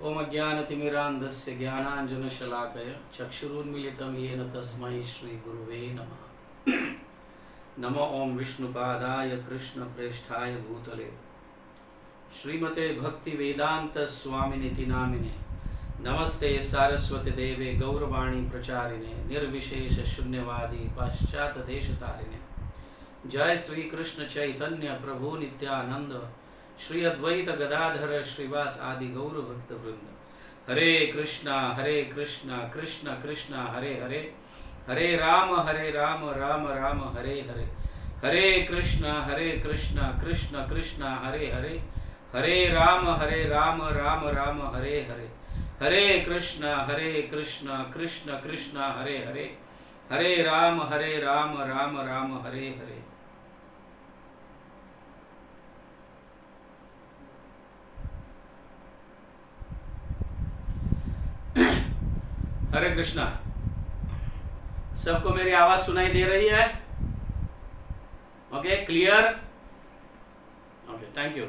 ओम अज्ञानतिमिरान्धस्य ज्ञानाञ्जनशलाकया चक्षुरुन्मीलितं येन तस्मै श्रीगुरुवे नमः। नमो ओम विष्णुपादाय कृष्णप्रेष्ठाय भूतले श्रीमते भक्तिवेदांत स्वामिनिति नामिने नमस्ते सारस्वती देवे गौरवाणी प्रचारिणे निर्विशेष शून्यवादी पाश्चात देशतारिणे। जय श्री कृष्ण चैतन्य प्रभु नित्यानंद श्री अद्वैत गदाधर श्रीवास आदि गौर भक्त वृंद। हरे कृष्णा कृष्ण कृष्ण हरे हरे, हरे राम राम राम हरे हरे। हरे कृष्ण कृष्ण कृष्ण हरे हरे, हरे राम राम राम हरे हरे। हरे कृष्ण कृष्ण कृष्ण हरे हरे, हरे राम राम राम हरे हरे। हरे कृष्णा। सबको मेरी आवाज सुनाई दे रही है? Okay, clear? Okay, thank you.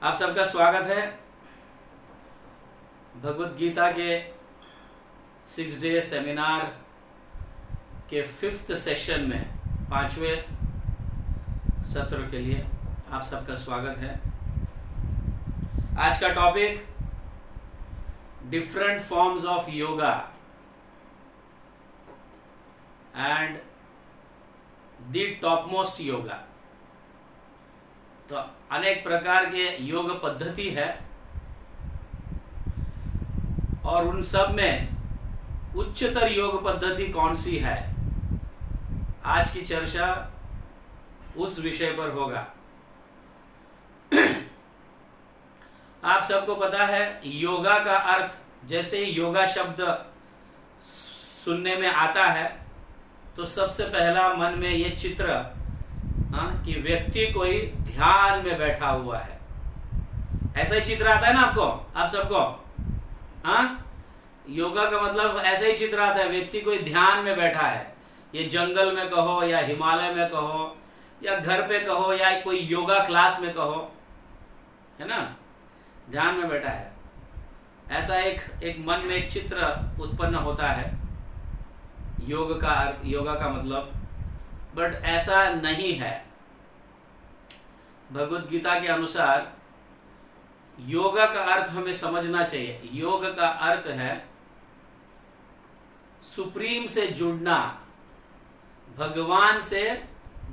आप सबका स्वागत है भगवत गीता के 6 डे सेमिनार के 5th सेशन में 5वें सत्र के लिए आप सबका स्वागत है। आज का topic different forms of yoga and the topmost yoga। तो अनेक प्रकार के योग पद्धति है और उन सब में उच्चतर योग पद्धति कौन सी है, आज की चर्चा उस विषय पर होगा। आप सबको पता है योगा का अर्थ, जैसे ही योगा शब्द सुनने में आता है तो सबसे पहला मन में ये चित्र कि व्यक्ति कोई ध्यान में बैठा हुआ है, ऐसा ही चित्र आता है ना आपको, आप सबको। योगा का मतलब ऐसा ही चित्र आता है, व्यक्ति कोई ध्यान में बैठा है। ये जंगल में कहो या हिमालय में कहो या घर पे कहो या कोई योगा क्लास में कहो, है ना, ध्यान में बैठा है। ऐसा एक मन में एक चित्र उत्पन्न होता है योग का अर्थ, योगा का मतलब, बट ऐसा नहीं है। भगवत गीता के अनुसार योगा का अर्थ हमें समझना चाहिए। योग का अर्थ है सुप्रीम से जुड़ना, भगवान से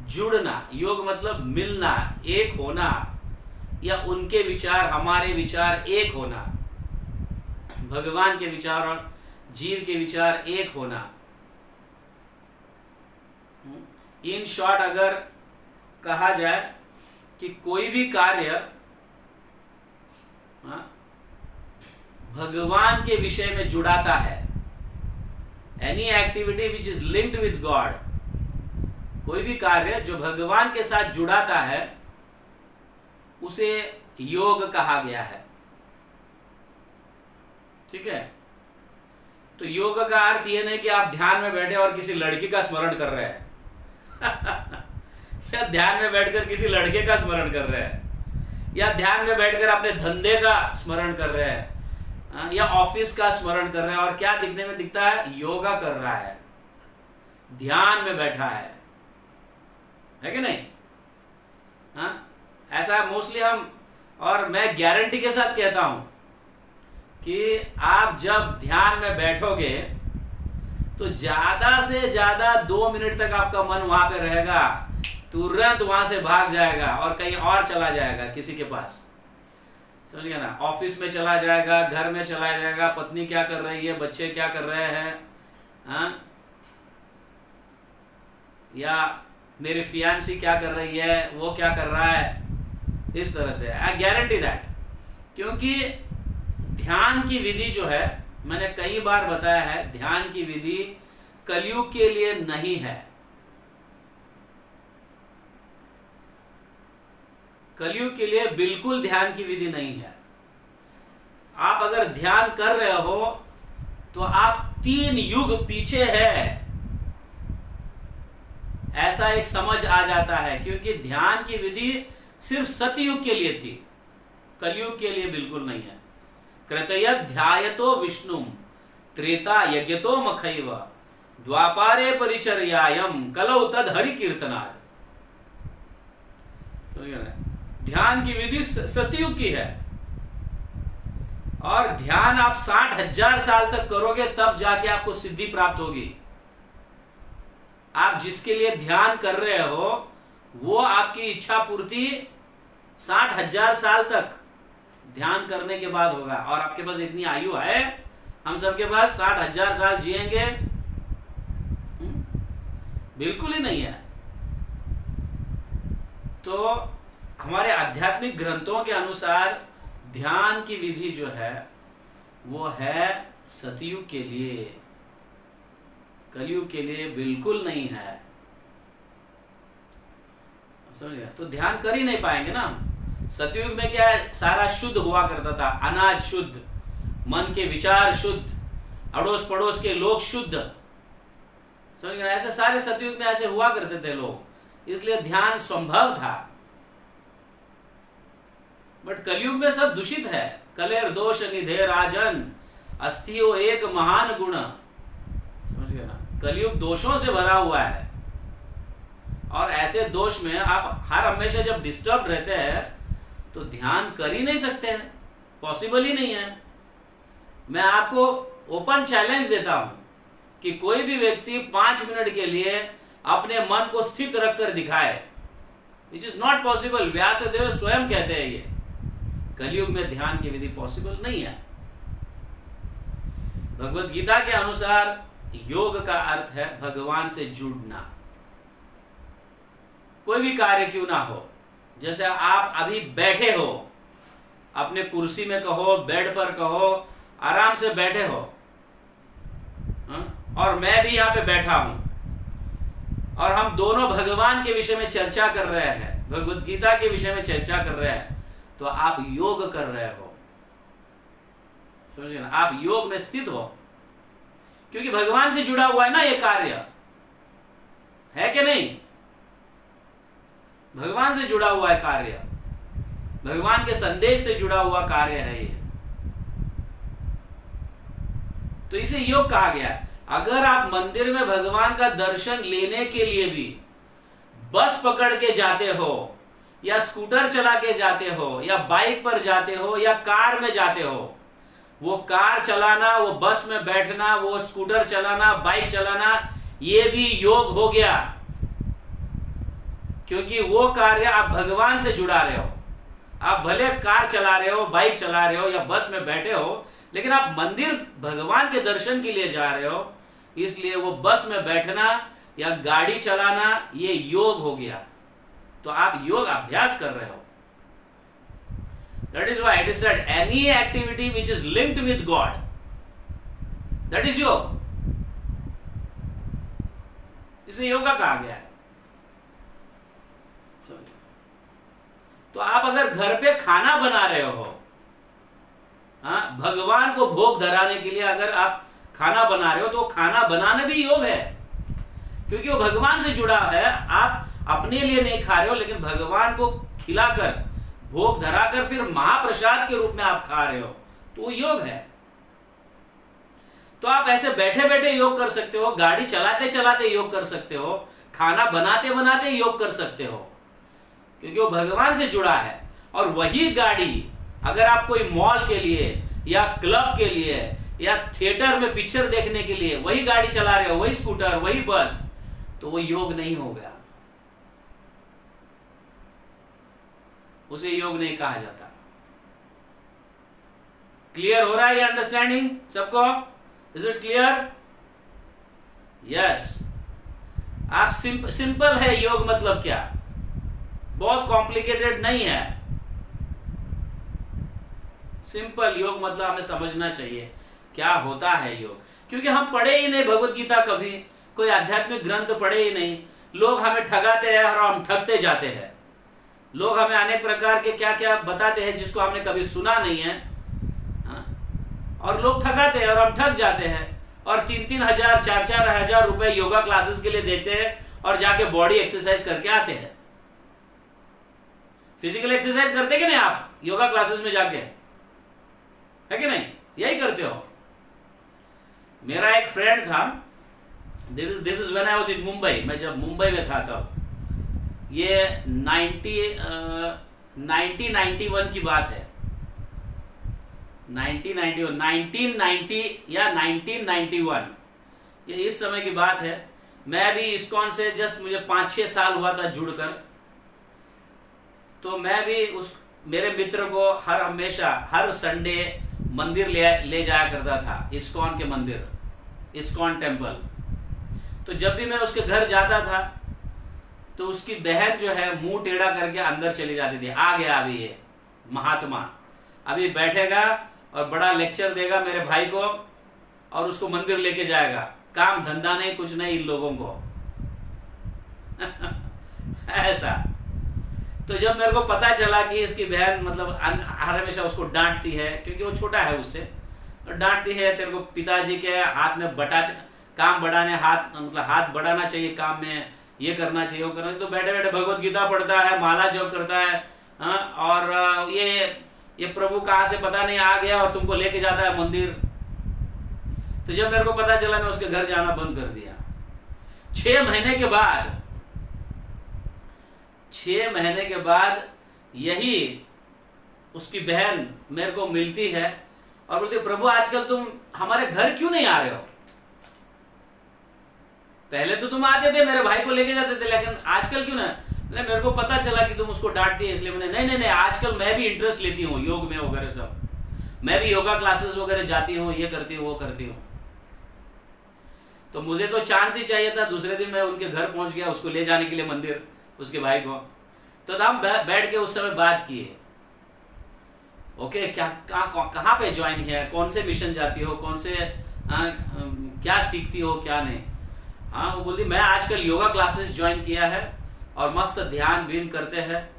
जुड़ना। योग मतलब मिलना, एक होना, या उनके विचार हमारे विचार एक होना, भगवान के विचार और जीव के विचार एक होना। इन शॉर्ट अगर कहा जाए कि कोई भी कार्य भगवान के विषय में जुड़ाता है, any activity which is linked with God, कोई भी कार्य जो भगवान के साथ जुड़ाता है उसे योग कहा गया है। ठीक है, तो योग का अर्थ यह नहीं कि आप ध्यान में बैठे और किसी लड़की का स्मरण कर रहे हैं या ध्यान में बैठकर किसी लड़के का स्मरण कर रहे हैं, या ध्यान में बैठकर अपने धंधे का स्मरण कर रहे हैं, या ऑफिस का स्मरण कर रहे हैं। और क्या दिखने में दिखता है? योगा कर रहा है, ध्यान में बैठा है कि नहीं? ऐसा मोस्टली हम, और मैं गारंटी के साथ कहता हूं कि आप जब ध्यान में बैठोगे तो ज्यादा से ज्यादा 2 मिनट तक आपका मन वहां पे रहेगा, तुरंत वहां से भाग जाएगा और कहीं और चला जाएगा, किसी के पास, समझ गया ना, ऑफिस में चला जाएगा, घर में चला जाएगा, पत्नी क्या कर रही है, बच्चे क्या कर रहे हैं, या मेरी फियांसी क्या कर रही है, वो क्या कर रहा है, इस तरह से। आई गारंटी दैट, क्योंकि ध्यान की विधि जो है, मैंने कई बार बताया है, ध्यान की विधि कलयुग के लिए नहीं है। कलयुग के लिए बिल्कुल ध्यान की विधि नहीं है। आप अगर ध्यान कर रहे हो तो आप 3 युग पीछे है, ऐसा एक समझ आ जाता है, क्योंकि ध्यान की विधि सिर्फ सतयुग के लिए थी। कलयुग के लिए बिल्कुल नहीं है। कृतयत् ध्यायतो विष्णुम त्रेता यज्ञतो मखैव द्वापारे परिचर्यायम कलौ तद हरि कीर्तनाद। ध्यान की विधि सतयुग की है, और ध्यान आप 60,000 साल तक करोगे तब जाके आपको सिद्धि प्राप्त होगी। आप जिसके लिए ध्यान कर रहे हो वो आपकी इच्छा पूर्ति 60,000 साल तक ध्यान करने के बाद होगा। और आपके पास इतनी आयु है, हम सबके पास 60,000 साल जिएंगे? बिल्कुल ही नहीं है। तो हमारे आध्यात्मिक ग्रंथों के अनुसार ध्यान की विधि जो है वो है सतयुग के लिए, कलयुग के लिए बिल्कुल नहीं है। समझ गए? तो ध्यान कर ही नहीं पाएंगे ना। सतयुग में क्या है, सारा शुद्ध हुआ करता था, अनाज शुद्ध, मन के विचार शुद्ध, अड़ोस पड़ोस के लोग शुद्ध। समझ गए? ऐसे सारे सतयुग में ऐसे हुआ करते थे लोग, इसलिए ध्यान संभव था। बट कलयुग में सब दूषित है। कलेर दोष निधे राजन अस्थियो एक महान गुण। समझ गए ना? कलयुग दोषों से भरा हुआ है, और ऐसे दोष में आप हर हमेशा जब डिस्टर्ब रहते हैं तो ध्यान कर ही नहीं सकते हैं, पॉसिबल ही नहीं है। मैं आपको ओपन चैलेंज देता हूं कि कोई भी व्यक्ति 5 मिनट के लिए अपने मन को स्थित रखकर दिखाए, which is not possible. Vyasdev स्वयं कहते हैं ये कलयुग में ध्यान की विधि पॉसिबल नहीं है। भगवत गीता के अनुसार योग का अर्थ है भगवान से जुड़ना। कोई भी कार्य क्यों ना हो, जैसे आप अभी बैठे हो अपने कुर्सी में कहो, बेड पर कहो, आराम से बैठे हो, और मैं भी यहाँ पे बैठा हूं, और हम दोनों भगवान के विषय में चर्चा कर रहे हैं, भगवत गीता के विषय में चर्चा कर रहे हैं, तो आप योग कर रहे हो। समझिए ना? आप योग में स्थित हो, क्योंकि भगवान से जुड़ा हुआ है ना ये कार्य, है कि नहीं? भगवान से जुड़ा हुआ है कार्य, भगवान के संदेश से जुड़ा हुआ कार्य है ये, तो इसे योग कहा गया है। अगर आप मंदिर में भगवान का दर्शन लेने के लिए भी बस पकड़ के जाते हो, या स्कूटर चला के जाते हो, या बाइक पर जाते हो, या कार में जाते हो, वो कार चलाना, वो बस में बैठना, वो स्कूटर चलाना, बाइक चलाना, ये भी योग हो गया, क्योंकि वो कार्य आप भगवान से जुड़ा रहे हो। आप भले कार चला रहे हो, बाइक चला रहे हो, या बस में बैठे हो, लेकिन आप मंदिर भगवान के दर्शन के लिए जा रहे हो, इसलिए वो बस में बैठना या गाड़ी चलाना ये योग हो गया। तो आप योग अभ्यास कर रहे हो। That is why it is said any activity which is linked with God, that is योग। इसे योगा कहा गया है। तो आप अगर घर पे खाना बना रहे हो, हाँ, भगवान को भोग धराने के लिए अगर आप खाना बना रहे हो, तो खाना बनाना भी योग है, क्योंकि वो भगवान से जुड़ा है। आप अपने लिए नहीं खा रहे हो, लेकिन भगवान को खिलाकर, भोग धराकर, फिर महाप्रसाद के रूप में आप खा रहे हो, तो वो योग है। तो आप ऐसे बैठे बैठे योग कर सकते हो, गाड़ी चलाते चलाते योग कर सकते हो, खाना बनाते बनाते योग कर सकते हो, क्योंकि वो भगवान से जुड़ा है। और वही गाड़ी अगर आप कोई मॉल के लिए, या क्लब के लिए, या थिएटर में पिक्चर देखने के लिए वही गाड़ी चला रहे हो, वही स्कूटर, वही बस, तो वो योग नहीं होगा, उसे योग नहीं कहा जाता। क्लियर हो रहा है ये अंडरस्टैंडिंग सबको? Is it clear? यस। आप सिंपल है योग मतलब क्या, बहुत कॉम्प्लिकेटेड नहीं है। सिंपल योग मतलब हमें समझना चाहिए क्या होता है योग, क्योंकि हम पढ़े ही नहीं भगवत गीता, कभी कोई आध्यात्मिक ग्रंथ पढ़े ही नहीं। लोग हमें ठगाते हैं और हम ठगते जाते हैं। लोग हमें अनेक प्रकार के क्या क्या बताते हैं जिसको हमने कभी सुना नहीं है, हाँ? और लोग ठगाते हैं और हम ठग जाते हैं, और 3-3 हजार 4-4 हजार रुपए योगा क्लासेस के लिए देते हैं, और जाके बॉडी एक्सरसाइज करके आते हैं। फिजिकल एक्सरसाइज करते कि नहीं आप? योगा क्लासेस में जाके, है कि नहीं? यही करते हो। मेरा एक फ्रेंड था, this is when I was in Mumbai, मैं जब मुंबई में था तब, ये 1991 की बात है, 1990 या 1991, ये इस समय की बात है। मैं भी इस्कॉन से जस्ट मुझे 5-6 साल हुआ था जुड़कर, तो मैं भी उस मेरे मित्र को हमेशा हर संडे मंदिर ले जाया करता था, इस्कॉन के मंदिर, इस्कॉन टेम्पल। तो जब भी मैं उसके घर जाता था तो उसकी बहन जो है मुंह टेढ़ा करके अंदर चली जाती थी, आ गया अभी ये महात्मा, अभी बैठेगा और बड़ा लेक्चर देगा मेरे भाई को और उसको मंदिर लेके जाएगा, काम धंधा नहीं, कुछ नहीं इन लोगों को। ऐसा। तो जब मेरे को पता चला कि इसकी बहन मतलब हमेशा उसको डांटती है, क्योंकि वो छोटा है उससे, तो डांटती है, तेरे को पिताजी के हाथ में काम बढ़ाने, मतलब हाथ बढ़ाना चाहिए काम में, ये करना चाहिए, वो करना चाहिए। तो बैठे बैठे भगवत गीता पढ़ता है, माला जप करता है, हाँ, और ये प्रभु कहाँ से पता नहीं आ गया और तुमको लेके जाता है मंदिर। तो जब मेरे को पता चला, मैं उसके घर जाना बंद कर दिया। 6 महीने के बाद यही उसकी बहन मेरे को मिलती है और बोलती है, प्रभु आजकल तुम हमारे घर क्यों नहीं आ रहे हो? पहले तो तुम आते थे, मेरे भाई को लेके जाते थे, लेकिन आजकल क्यों ना? मेरे को पता चला कि तुम उसको डांटती है, इसलिए मैंने नहीं, आजकल मैं भी इंटरेस्ट लेती हूँ योग में वगैरह सब, मैं भी योगा क्लासेस वगैरह जाती हूँ, ये करती हूँ, वो करती हूँ। तो मुझे तो चांस ही चाहिए था। दूसरे दिन मैं उनके घर पहुंच गया उसको ले जाने के लिए मंदिर, उसके भाई को। तो हम बैठ के उस समय बात किए, ओके, कहाँ पे ज्वाइन है, कौन से मिशन जाती हो, कौन से क्या सीखती हो, क्या नहीं। हाँ, वो बोली मैं आजकल योगा क्लासेस ज्वाइन किया है और मस्त ध्यान बीन करते हैं,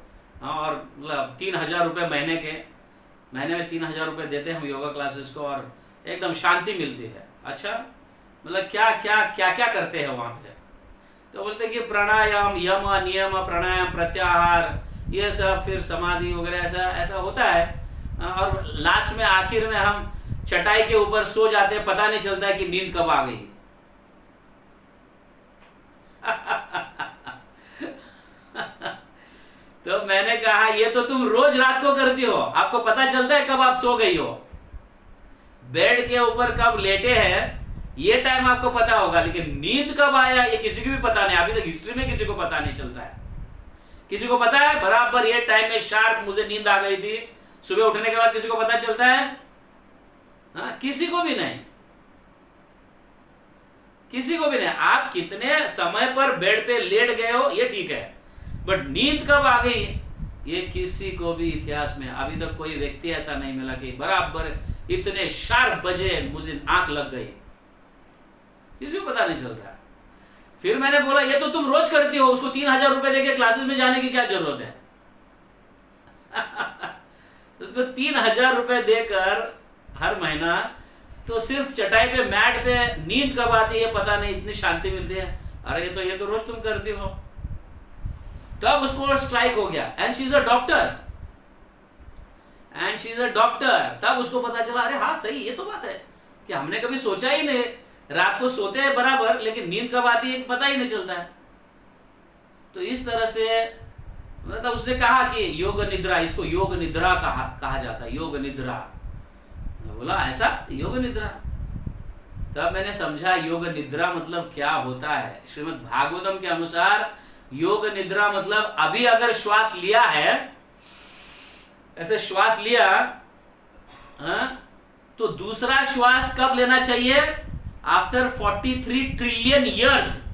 और मतलब 3,000 रुपये महीने में 3,000 रुपये देते हैं हम योगा क्लासेस को, और एकदम शांति मिलती है। अच्छा, मतलब क्या करते हैं वहाँ पे? तो बोलते कि प्राणायाम, यम नियम, प्राणायाम, प्रत्याहार, ये सब, फिर समाधि वगैरह ऐसा होता है। और लास्ट में आखिर में हम चटाई के ऊपर सो जाते हैं, पता नहीं चलता है कि नींद कब आ गई। तो मैंने कहा ये तो तुम रोज रात को करती हो, आपको पता चलता है कब आप सो गई हो, बेड के ऊपर कब लेटे हैं ये टाइम आपको पता होगा, लेकिन नींद कब आया ये किसी को भी पता नहीं। अभी तक हिस्ट्री में किसी को पता नहीं चलता है। किसी को पता है बराबर ये टाइम में शार्प मुझे नींद आ गई थी, सुबह उठने के बाद किसी को पता चलता है? हाँ, किसी को भी नहीं, किसी को भी नहीं। आप कितने समय पर बेड पे लेट गए हो ये ठीक है, बट नींद कब आ गई ये किसी को भी इतिहास में अभी तक कोई व्यक्ति ऐसा नहीं मिला कि बराबर इतने शार्प बजे मुझे आंख लग गई, किसी को पता नहीं चलता। फिर मैंने बोला ये तो तुम रोज करती हो, उसको 3,000 रुपए देके क्लासेस में जाने की क्या जरूरत है? उसको 3,000 रुपए देकर हर महीना, तो सिर्फ चटाई पे मैट पे नींद कब आती है पता नहीं, इतनी शांति मिलती है। अरे ये तो रोज तुम करती हो। तब उसको स्ट्राइक हो गया, and she is a doctor. तब उसको पता चला, अरे हाँ सही, ये तो बात है कि हमने कभी सोचा ही नहीं, रात को सोते हैं बराबर, लेकिन नींद कब आती है पता ही नहीं चलता है। तो इस तरह से मतलब उसने कहा कि योग निद्रा, इसको योग निद्रा कहा जाता है, योग निद्रा। बोला ऐसा योग निद्रा? तब मैंने समझा योग निद्रा मतलब क्या होता है। श्रीमद् भागवतम के अनुसार योग निद्रा मतलब अभी अगर श्वास लिया है, ऐसे श्वास लिया, तो दूसरा श्वास कब लेना चाहिए? After 43 trillion years.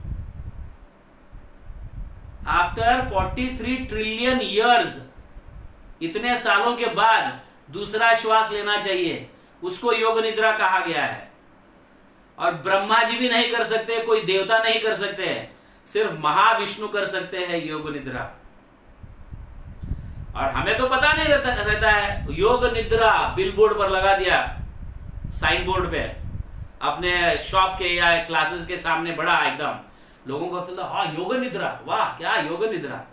After 43 trillion years, इतने सालों के बाद दूसरा श्वास लेना चाहिए, उसको योग निद्रा कहा गया है। और ब्रह्मा जी भी नहीं कर सकते, कोई देवता नहीं कर सकते, सिर्फ महाविष्णु कर सकते हैं योग निद्रा। और हमें तो पता नहीं रहता है। योग निद्रा बिलबोर्ड पर लगा दिया, साइन बोर्ड पे, अपने शॉप के या क्लासेस के सामने बड़ा एकदम, लोगों को पता, हाँ योग निद्रा, वाह क्या योग निद्रा।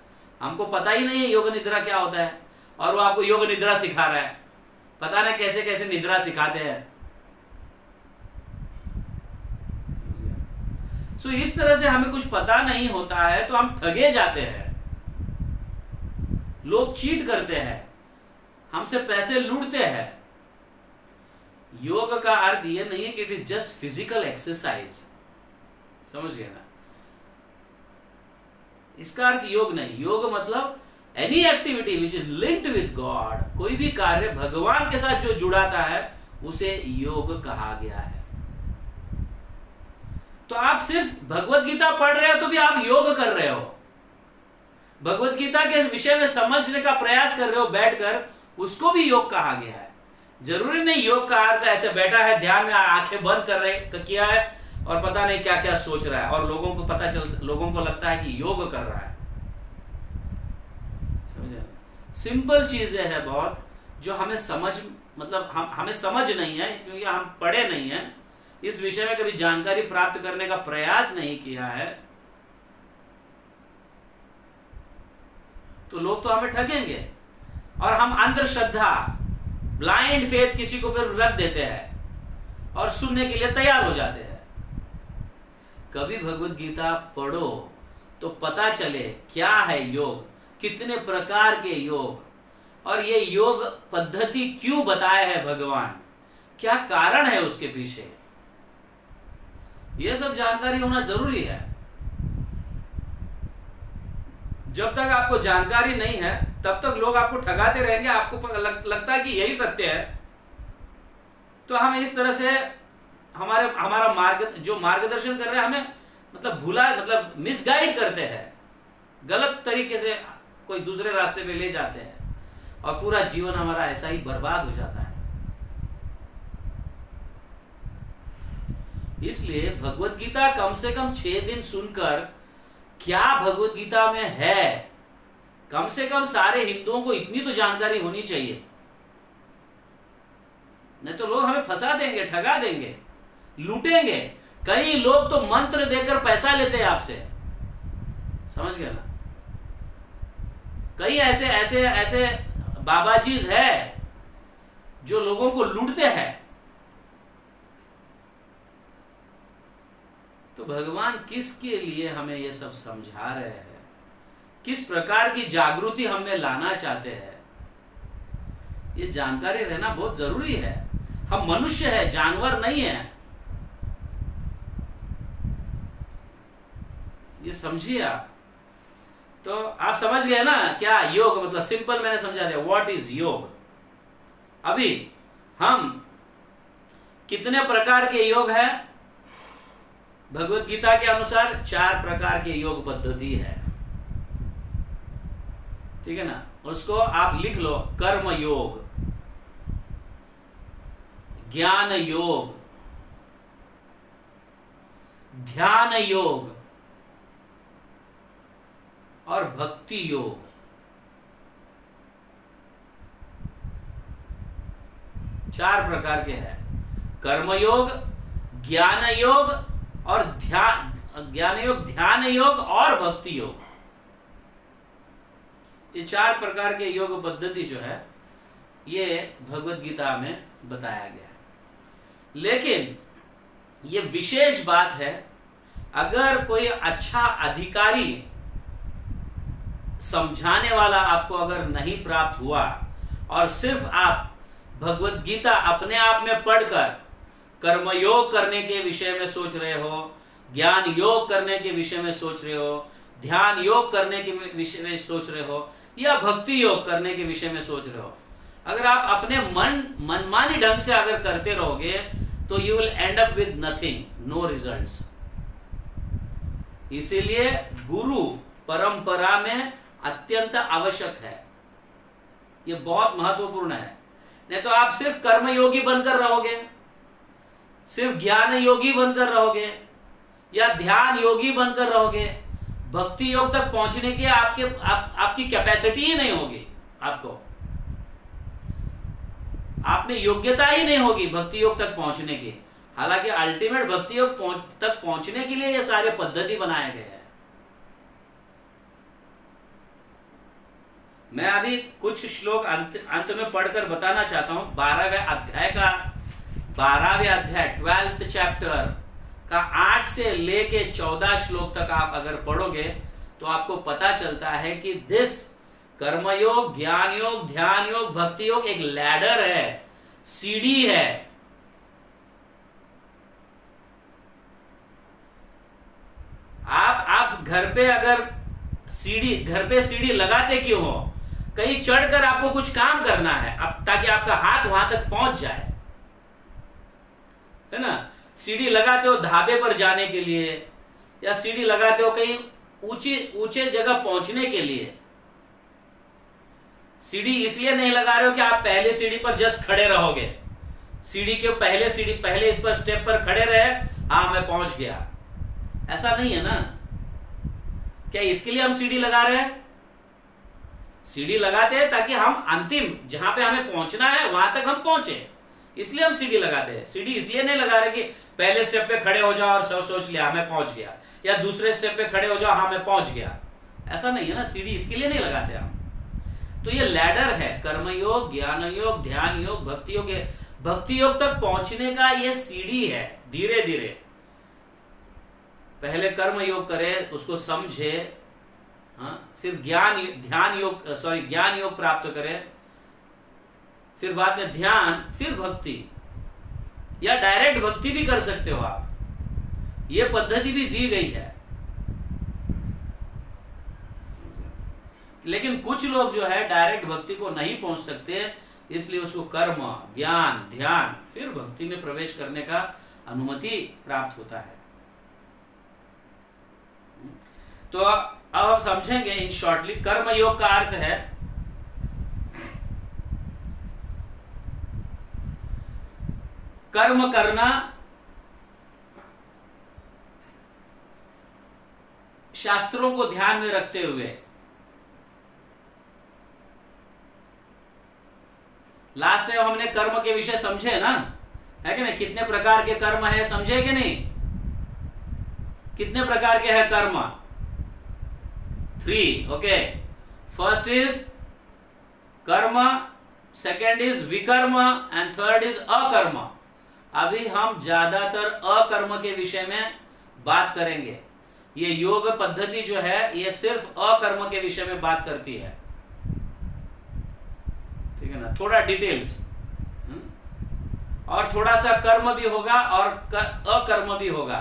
हमको पता ही नहीं है योग निद्रा क्या होता है। और वो आपको योग निद्रा सिखा रहा है, पता नहीं कैसे कैसे निद्रा सिखाते हैं। सो इस तरह से हमें कुछ पता नहीं होता है तो हम ठगे जाते हैं, लोग चीट करते हैं, हमसे पैसे लूटते हैं। योग का अर्थ ये नहीं है कि it is just physical exercise, समझ गए ना? इसका अर्थ योग नहीं। योग मतलब any activity which is linked with God, कोई भी कार्य भगवान के साथ जो जुड़ाता है उसे योग कहा गया है। तो आप सिर्फ भगवत गीता पढ़ रहे हो तो भी आप योग कर रहे हो, भगवत गीता के विषय में समझने का प्रयास कर रहे हो बैठकर, उसको भी योग कहा गया है। जरूरी नहीं योग का अर्थ ऐसे बैठा है ध्यान में आंखें बंद कर रहे किया है और पता नहीं क्या क्या सोच रहा है और लोगों को लगता है कि योग कर रहा है। समझे? सिंपल चीजें हैं बहुत, जो हमें समझ मतलब हमें समझ नहीं है क्योंकि हम पढ़े नहीं है, इस विषय में कभी जानकारी प्राप्त करने का प्रयास नहीं किया है, तो लोग तो हमें ठगेंगे और हम अंधश्रद्धा ब्लाइंड फेथ किसी को फिर रख देते हैं और सुनने के लिए तैयार हो जाते हैं। कभी भगवत गीता पढ़ो तो पता चले क्या है योग, कितने प्रकार के योग, और ये योग पद्धति क्यों बताया है भगवान, क्या कारण है उसके पीछे, ये सब जानकारी होना जरूरी है। जब तक आपको जानकारी नहीं है तब तक लोग आपको ठगाते रहेंगे, आपको लगता है कि यही सत्य है। तो हम इस तरह से हमारा जो मार्गदर्शन कर रहे हैं हमें मतलब मिसगाइड करते हैं, गलत तरीके से कोई दूसरे रास्ते पे ले जाते हैं और पूरा जीवन हमारा ऐसा ही बर्बाद हो जाता है। इसलिए भगवत गीता कम से कम 6 दिन सुनकर क्या भगवत गीता में है, कम से कम सारे हिंदुओं को इतनी तो जानकारी होनी चाहिए, नहीं तो लोग हमें फंसा देंगे, ठगा देंगे, लूटेंगे। कई लोग तो मंत्र देकर पैसा लेते हैं आपसे, समझ गए ना? कई ऐसे ऐसे ऐसे बाबाजीज है जो लोगों को लूटते हैं। तो भगवान किसके लिए हमें ये सब समझा रहे हैं, किस प्रकार की जागृति हमें लाना चाहते हैं, ये जानकारी रहना बहुत जरूरी है। हम मनुष्य है, जानवर नहीं है, ये समझिए आप। तो आप समझ गए ना क्या योग मतलब, सिंपल मैंने समझा दिया व्हाट इज योग। अभी हम कितने प्रकार के योग है भगवत गीता के अनुसार? 4 प्रकार के योग पद्धति है, ठीक है ना? उसको आप लिख लो, कर्म योग, ज्ञान योग, ध्यान योग और भक्ति योग। 4 प्रकार के हैं, कर्म योग, ज्ञान योग और ध्यान योग और भक्ति योग। ये 4 प्रकार के योग पद्धति जो है ये भगवत गीता में बताया गया है। लेकिन ये विशेष बात है, अगर कोई अच्छा अधिकारी समझाने वाला आपको अगर नहीं प्राप्त हुआ और सिर्फ आप भगवत गीता अपने आप में पढ़कर कर्म योग करने के विषय में सोच रहे हो, ज्ञान योग करने के विषय में सोच रहे हो, ध्यान योग करने के विषय में सोच रहे हो या भक्ति योग करने के विषय में सोच रहे हो, अगर आप अपने मनमानी ढंग से अगर करते रहोगे तो you will end up with nothing, no results. इसीलिए गुरु परंपरा में अत्यंत आवश्यक है, ये बहुत महत्वपूर्ण है। नहीं तो आप सिर्फ कर्म योगी बनकर रहोगे, सिर्फ ज्ञान योगी बनकर रहोगे या ध्यान योगी बनकर रहोगे, भक्ति योग तक पहुंचने की आपकी कैपेसिटी ही नहीं होगी, आप में योग्यता ही नहीं होगी भक्ति योग तक पहुंचने की। हालांकि अल्टीमेट भक्ति योग तक पहुंचने के लिए ये सारे पद्धति बनाए गए हैं, मैं अभी कुछ श्लोक अंत में पढ़कर बताना चाहता हूं। 12वें अध्याय 12th चैप्टर का 8 से लेके 14 श्लोक तक आप अगर पढ़ोगे तो आपको पता चलता है कि दिस कर्मयोग, ज्ञान योग, ध्यान योग, भक्ति योग एक लैडर है, सीढ़ी है। आप घर पे अगर घर पे सीढ़ी लगाते क्यों हो? कहीं चढ़कर आपको कुछ काम करना है, ताकि आपका हाथ वहां तक पहुंच जाए, है ना। सीढ़ी लगाते हो ढाबे पर जाने के लिए, या सीढ़ी लगाते हो कहीं ऊंचे जगह पहुंचने के लिए। सीढ़ी इसलिए नहीं लगा रहे हो कि आप पहले सीढ़ी पर जस्ट खड़े रहोगे, सीढ़ी के पहले इस पर स्टेप पर खड़े रहे, हाँ मैं पहुंच गया, ऐसा नहीं है ना। क्या इसके लिए हम सीढ़ी लगा रहे हैं? सीढ़ी लगाते हैं ताकि हम अंतिम जहां पे हमें पहुंचना है वहां तक हम पहुंचे, इसलिए हम सीढ़ी लगाते हैं। सीढ़ी इसलिए नहीं लगा रहे कि पहले स्टेप पे खड़े हो जाओ और सब सोच लिया मैं पहुंच गया, या दूसरे स्टेप पे खड़े हो जाओ हाँ मैं पहुंच गया, ऐसा नहीं है ना। सीढ़ी इसके लिए नहीं लगाते हम। तो ये लैडर है, कर्मयोग, ज्ञान योग, ध्यान योग, भक्ति योग। भक्ति योग तक पहुंचने का ये सीढ़ी है। धीरे धीरे पहले कर्म योग करे, उसको समझे, हाँ, फिर ज्ञान योग प्राप्त करे, फिर बाद में ध्यान, फिर भक्ति, या डायरेक्ट भक्ति भी कर सकते हो आप। ये पद्धति भी दी गई है। लेकिन कुछ लोग जो है डायरेक्ट भक्ति को नहीं पहुंच सकते, इसलिए उसको कर्म, ज्ञान, ध्यान, फिर भक्ति में प्रवेश करने का अनुमति प्राप्त होता है। तो अब हम समझेंगे इन शॉर्टली। कर्म योग का अर्थ है कर्म करना, शास्त्रों को ध्यान में रखते हुए। लास्ट टाइम हमने कर्म के विषय समझे ना, है कि नहीं? कितने प्रकार के कर्म है समझे कि नहीं? कितने प्रकार के है कर्म? 3, ओके। फर्स्ट इज कर्म, सेकेंड इज विकर्म, एंड थर्ड इज अकर्म। अभी हम ज्यादातर अकर्म के विषय में बात करेंगे। ये योग पद्धति जो है ये सिर्फ अकर्म के विषय में बात करती है, ठीक है ना। थोड़ा डिटेल्स और थोड़ा सा कर्म भी होगा और अकर्म भी होगा।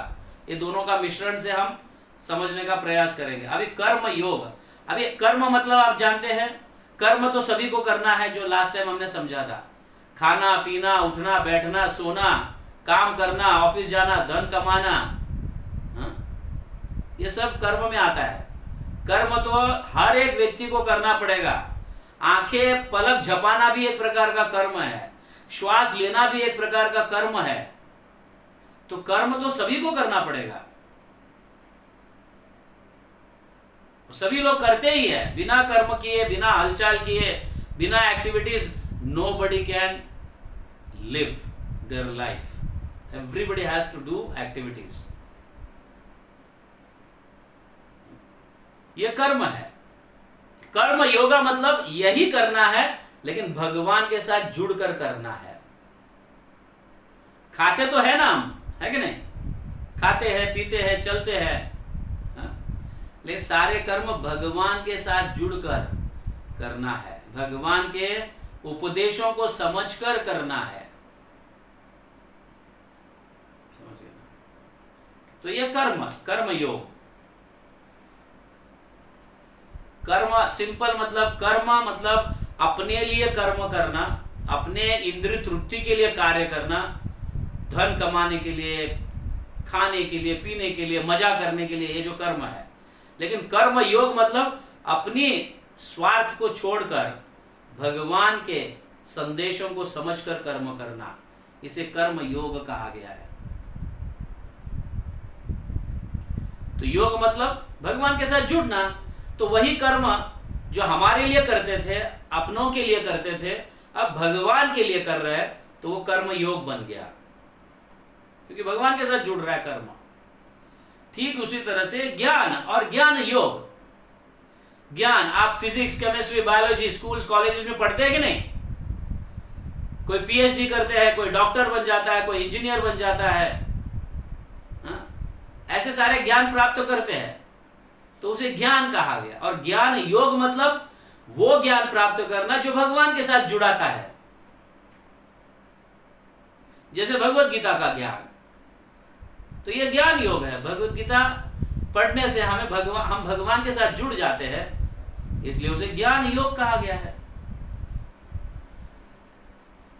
ये दोनों का मिश्रण से हम समझने का प्रयास करेंगे। अभी कर्म योग, अभी कर्म मतलब आप जानते हैं, कर्म तो सभी को करना है, जो लास्ट टाइम हमने समझा था। खाना, पीना, उठना, बैठना, सोना, काम करना, ऑफिस जाना, धन कमाना, ये सब कर्म में आता है। कर्म तो हर एक व्यक्ति को करना पड़ेगा। आंखें पलक झपाना भी एक प्रकार का कर्म है, श्वास लेना भी एक प्रकार का कर्म है। तो कर्म तो सभी को करना पड़ेगा, सभी लोग करते ही है। बिना कर्म किए, बिना हलचल किए, बिना activities, nobody can live their life. Everybody has to do activities. ये कर्म है। कर्म योगा मतलब यही करना है, लेकिन भगवान के साथ जुड़कर करना है। खाते तो है ना हम, है कि नहीं? खाते हैं, पीते हैं, चलते हैं, लेकिन सारे कर्म भगवान के साथ जुड़कर करना है, भगवान के उपदेशों को समझकर करना है। समझिए ना? तो ये कर्म योग। कर्म सिंपल मतलब, कर्म मतलब अपने लिए कर्म करना, अपने इंद्रिय तृप्ति के लिए कार्य करना, धन कमाने के लिए, खाने के लिए, पीने के लिए, मजा करने के लिए, ये जो कर्म है। लेकिन कर्म योग मतलब अपनी स्वार्थ को छोड़कर भगवान के संदेशों को समझकर कर्म करना, इसे कर्म योग कहा गया है। तो योग मतलब भगवान के साथ जुड़ना। तो वही कर्म जो हमारे लिए करते थे, अपनों के लिए करते थे, अब भगवान के लिए कर रहे हैं, तो वो कर्म योग बन गया, क्योंकि भगवान के साथ जुड़ रहा है कर्म। ठीक उसी तरह से ज्ञान और ज्ञान योग। ज्ञान आप physics, chemistry, biology schools colleges में पढ़ते हैं कि नहीं? कोई पीएचडी करते हैं, कोई डॉक्टर बन जाता है, कोई इंजीनियर बन जाता है, ऐसे सारे ज्ञान प्राप्त करते हैं, तो उसे ज्ञान कहा गया। और ज्ञान योग मतलब वो ज्ञान प्राप्त करना जो भगवान के साथ जुड़ाता है, जैसे भगवत गीता का ज्ञान, तो ये ज्ञान योग है। भगवत गीता पढ़ने से हम भगवान के साथ जुड़ जाते हैं, इसलिए उसे ज्ञान योग कहा गया है।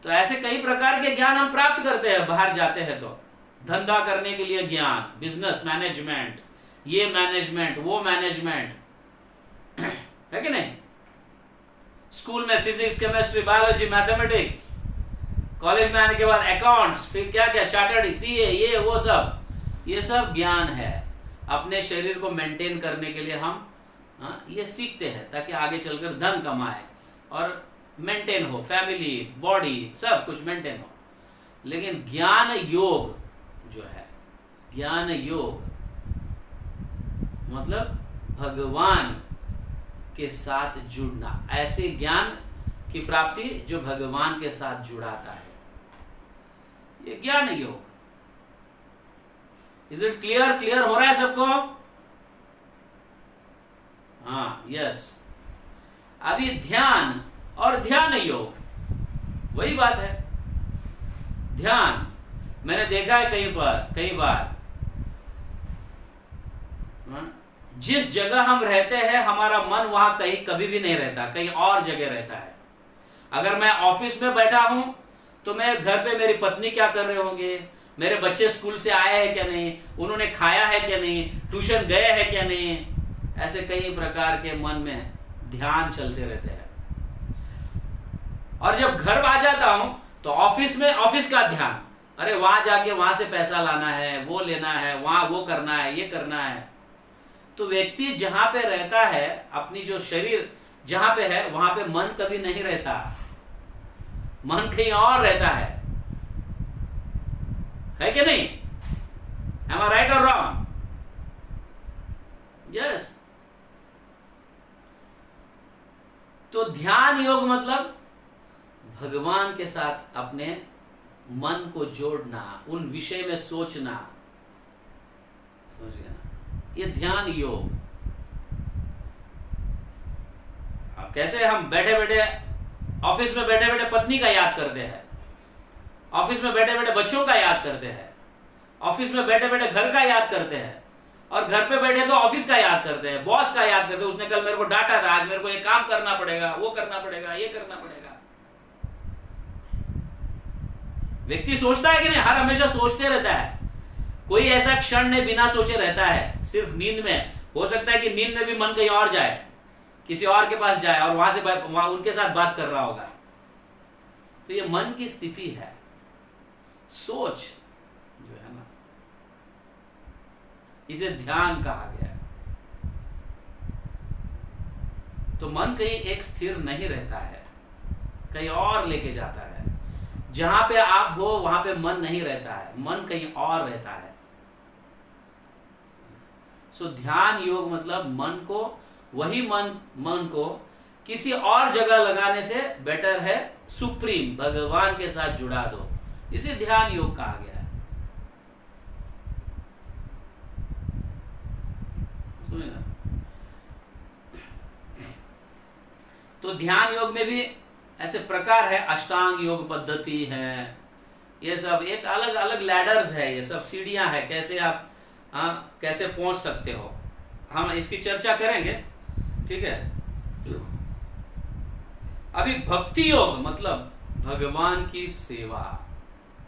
तो ऐसे कई प्रकार के ज्ञान हम प्राप्त करते हैं बाहर जाते हैं तो। धंधा करने के लिए ज्ञान, बिजनेस मैनेजमेंट, ये मैनेजमेंट, वो मैनेजमेंट है कि नहीं? स्कूल में physics, chemistry, biology, mathematics, college में आने के बाद अकाउंट्स, फिर क्या क्या चार्टर्ड सीए, ये वो सब, ये सब ज्ञान है। अपने शरीर को मेंटेन करने के लिए हम ये सीखते हैं ताकि आगे चलकर धन कमाए और मेंटेन हो, फैमिली, बॉडी, सब कुछ मेंटेन हो। लेकिन ज्ञान योग जो है, ज्ञान योग मतलब भगवान के साथ जुड़ना, ऐसे ज्ञान की प्राप्ति जो भगवान के साथ जुड़ाता है, ये ज्ञान योग। Is it clear? क्लियर हो रहा है सबको? हाँ, यस। अभी ध्यान और ध्यान योग वही बात है। ध्यान मैंने देखा है कई बार जिस जगह हम रहते हैं हमारा मन वहां कहीं कभी भी नहीं रहता, कहीं और जगह रहता है। अगर मैं ऑफिस में बैठा हूं तो मैं घर पे मेरी पत्नी क्या कर रहे होंगे, मेरे बच्चे स्कूल से आए हैं क्या नहीं, उन्होंने खाया है क्या नहीं, ट्यूशन गए हैं क्या नहीं, ऐसे कई प्रकार के मन में ध्यान चलते रहते हैं। और जब घर आ जाता हूं तो ऑफिस में ऑफिस का ध्यान, अरे वहां जाके वहां से पैसा लाना है, वो लेना है, वहां वो करना है, ये करना है। तो व्यक्ति जहां पे रहता है, अपनी जो शरीर जहां पे है वहां पे मन कभी नहीं रहता, मन कहीं और रहता है कि नहीं? Am I right or wrong? Yes. तो ध्यान योग मतलब भगवान के साथ अपने मन को जोड़ना, उन विषय में सोचना, समझ गया ना? ये ध्यान योग। अब कैसे हम बैठे बैठे ऑफिस में बैठे बैठे पत्नी का याद करते हैं, ऑफिस में बैठे बैठे बच्चों का याद करते हैं, ऑफिस में बैठे बैठे घर का याद करते हैं, और घर पे बैठे तो ऑफिस का याद करते हैं, बॉस का याद करते हैं, उसने कल मेरे को डांटा था, आज मेरे को ये काम करना पड़ेगा, वो करना पड़ेगा, ये करना पड़ेगा। व्यक्ति सोचता है कि नहीं? हर हमेशा सोचते रहता है। कोई ऐसा क्षण नहीं बिना सोचे रहता है, सिर्फ नींद में। हो सकता है कि नींद में भी मन कहीं और जाए, किसी और के पास जाए और वहां से उनके साथ बात कर रहा होगा। तो ये मन की स्थिति है, सोच जो है ना, इसे ध्यान कहा गया है। तो मन कहीं एक स्थिर नहीं रहता है, कहीं और लेके जाता है। जहां पे आप हो वहां पे मन नहीं रहता है, मन कहीं और रहता है। सो ध्यान योग मतलब मन को, वही मन को किसी और जगह लगाने से बेटर है सुप्रीम भगवान के साथ जुड़ा दो, इसे ध्यान योग कहा गया है। सुनिए, तो ध्यान योग में भी ऐसे प्रकार है, अष्टांग योग पद्धति है, ये सब एक अलग अलग लैडर्स है, ये सब सीढ़ियां है, कैसे आप कैसे पहुंच सकते हो, हम इसकी चर्चा करेंगे, ठीक है। अभी भक्ति योग मतलब भगवान की सेवा,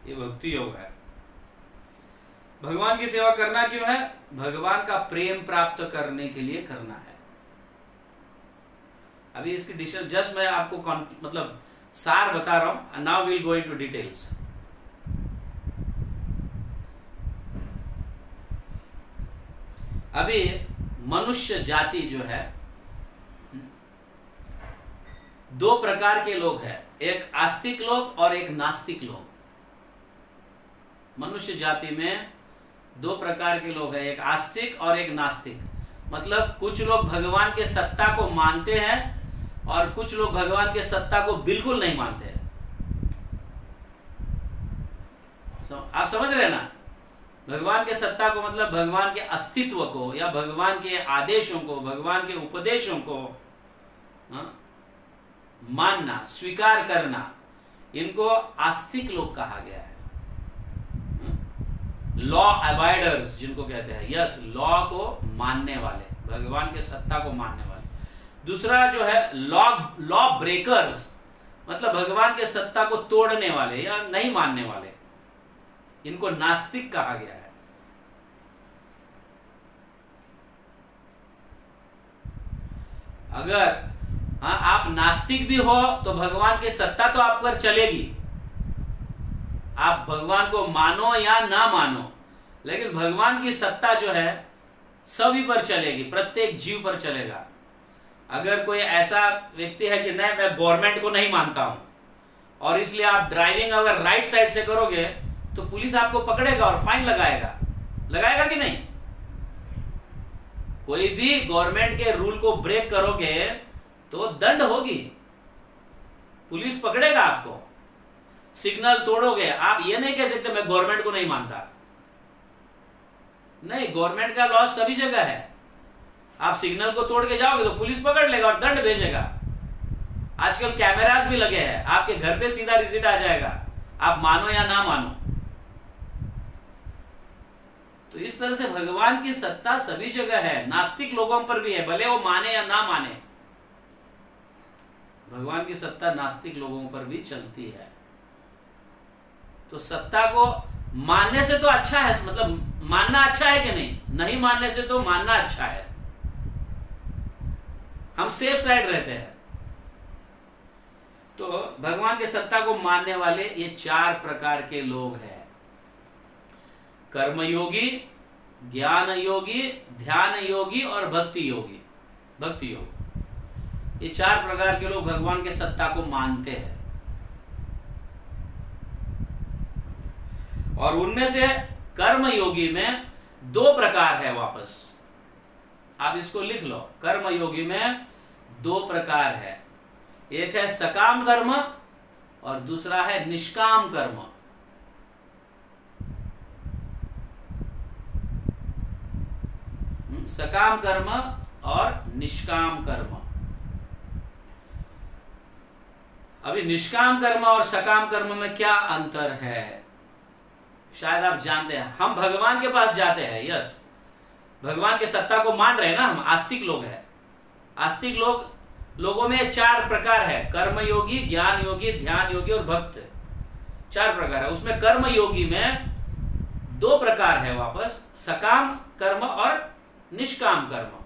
ये भक्ति योग है। भगवान की सेवा करना क्यों है? भगवान का प्रेम प्राप्त करने के लिए करना है। अभी इसकी डिटेल जस्ट मैं आपको मतलब सार बता रहा हूं, now will go into details. अभी मनुष्य जाति जो है, दो प्रकार के लोग हैं, एक आस्तिक लोग और एक नास्तिक लोग। मनुष्य जाति में दो प्रकार के लोग हैं, एक आस्तिक और एक नास्तिक। मतलब कुछ लोग भगवान के सत्ता को मानते हैं और कुछ लोग भगवान के सत्ता को बिल्कुल नहीं मानते हैं। आप समझ रहे हैं ना? भगवान के सत्ता को मतलब भगवान के अस्तित्व को या भगवान के आदेशों को, भगवान के उपदेशों को मानना, स्वीकार करना, इनको आस्तिक लोग कहा गया है। लॉ अबाइडर्स जिनको कहते हैं, यस, लॉ को मानने वाले, भगवान के सत्ता को मानने वाले। दूसरा जो है लॉ ब्रेकर्स, मतलब भगवान के सत्ता को तोड़ने वाले या नहीं मानने वाले, इनको नास्तिक कहा गया है। अगर आप नास्तिक भी हो तो भगवान की सत्ता तो आप पर चलेगी, आप भगवान को मानो या ना मानो, लेकिन भगवान की सत्ता जो है सभी पर चलेगी, प्रत्येक जीव पर चलेगा। अगर कोई ऐसा व्यक्ति है कि नहीं, मैं गवर्नमेंट को नहीं मानता हूं और इसलिए आप ड्राइविंग अगर राइट साइड से करोगे तो पुलिस आपको पकड़ेगा और फाइन लगाएगा कि नहीं? कोई भी गवर्नमेंट के रूल को ब्रेक करोगे तो दंड होगी, पुलिस पकड़ेगा आपको। सिग्नल तोड़ोगे, आप ये नहीं कह सकते मैं गवर्नमेंट को नहीं मानता। नहीं, गवर्नमेंट का लॉ सभी जगह है। आप सिग्नल को तोड़ के जाओगे तो पुलिस पकड़ लेगा और दंड भेजेगा। आजकल कैमरास भी लगे हैं, आपके घर पे सीधा रिसीट आ जाएगा, आप मानो या ना मानो। तो इस तरह से भगवान की सत्ता सभी जगह है, नास्तिक लोगों पर भी है, भले वो माने या ना माने। भगवान की सत्ता नास्तिक लोगों पर भी चलती है। तो सत्ता को मानने से तो अच्छा है, मतलब मानना अच्छा है कि नहीं? नहीं मानने से तो मानना अच्छा है, हम सेफ साइड रहते हैं। तो भगवान के सत्ता को मानने वाले ये 4 प्रकार के लोग हैं: कर्मयोगी, ज्ञान योगी, ध्यान योगी और भक्ति योगी। भक्ति योग, ये 4 प्रकार के लोग भगवान के सत्ता को मानते हैं। और उनमें से कर्म योगी में 2 प्रकार है। वापस आप इसको लिख लो, कर्म योगी में 2 प्रकार है। एक है सकाम कर्म और दूसरा है निष्काम कर्म। सकाम कर्म और निष्काम कर्म। अभी निष्काम कर्म और सकाम कर्म में क्या अंतर है, शायद आप जानते हैं। हम भगवान के पास जाते हैं, यस, भगवान के सत्ता को मान रहे हैं ना, हम आस्तिक लोग हैं। आस्तिक लोगों में 4 प्रकार है: कर्म योगी, ज्ञान योगी, ध्यान योगी और भक्त। 4 प्रकार है। उसमें कर्म योगी में 2 प्रकार है वापस, सकाम कर्म और निष्काम कर्म।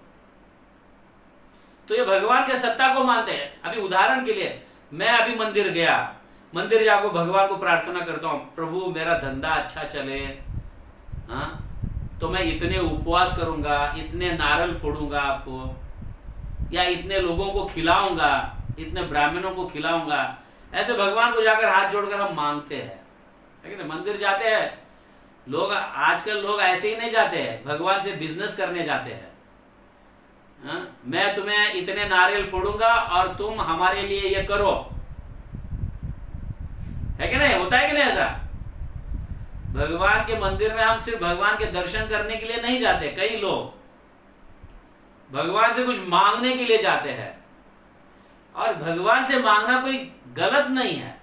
तो ये भगवान के सत्ता को मानते हैं। अभी उदाहरण के लिए, मैं अभी मंदिर गया, मंदिर जाकर भगवान को प्रार्थना करता हूं, प्रभु मेरा धंधा अच्छा चले, तो मैं इतने उपवास करूंगा, इतने नारियल फोड़ूंगा आपको, या इतने लोगों को खिलाऊंगा, इतने ब्राह्मणों को खिलाऊंगा। ऐसे भगवान को जाकर हाथ जोड़कर हम मांगते हैं, लेकिन मंदिर जाते हैं लोग। आजकल लोग ऐसे ही नहीं जाते हैं, भगवान से बिजनेस करने जाते हैं। मैं तुम्हें इतने नारियल फोड़ूंगा और तुम हमारे लिए ये करो, है कि नहीं? होता है कि नहीं ऐसा? भगवान के मंदिर में हम सिर्फ भगवान के दर्शन करने के लिए नहीं जाते, कई लोग भगवान से कुछ मांगने के लिए जाते हैं। और भगवान से मांगना कोई गलत नहीं है,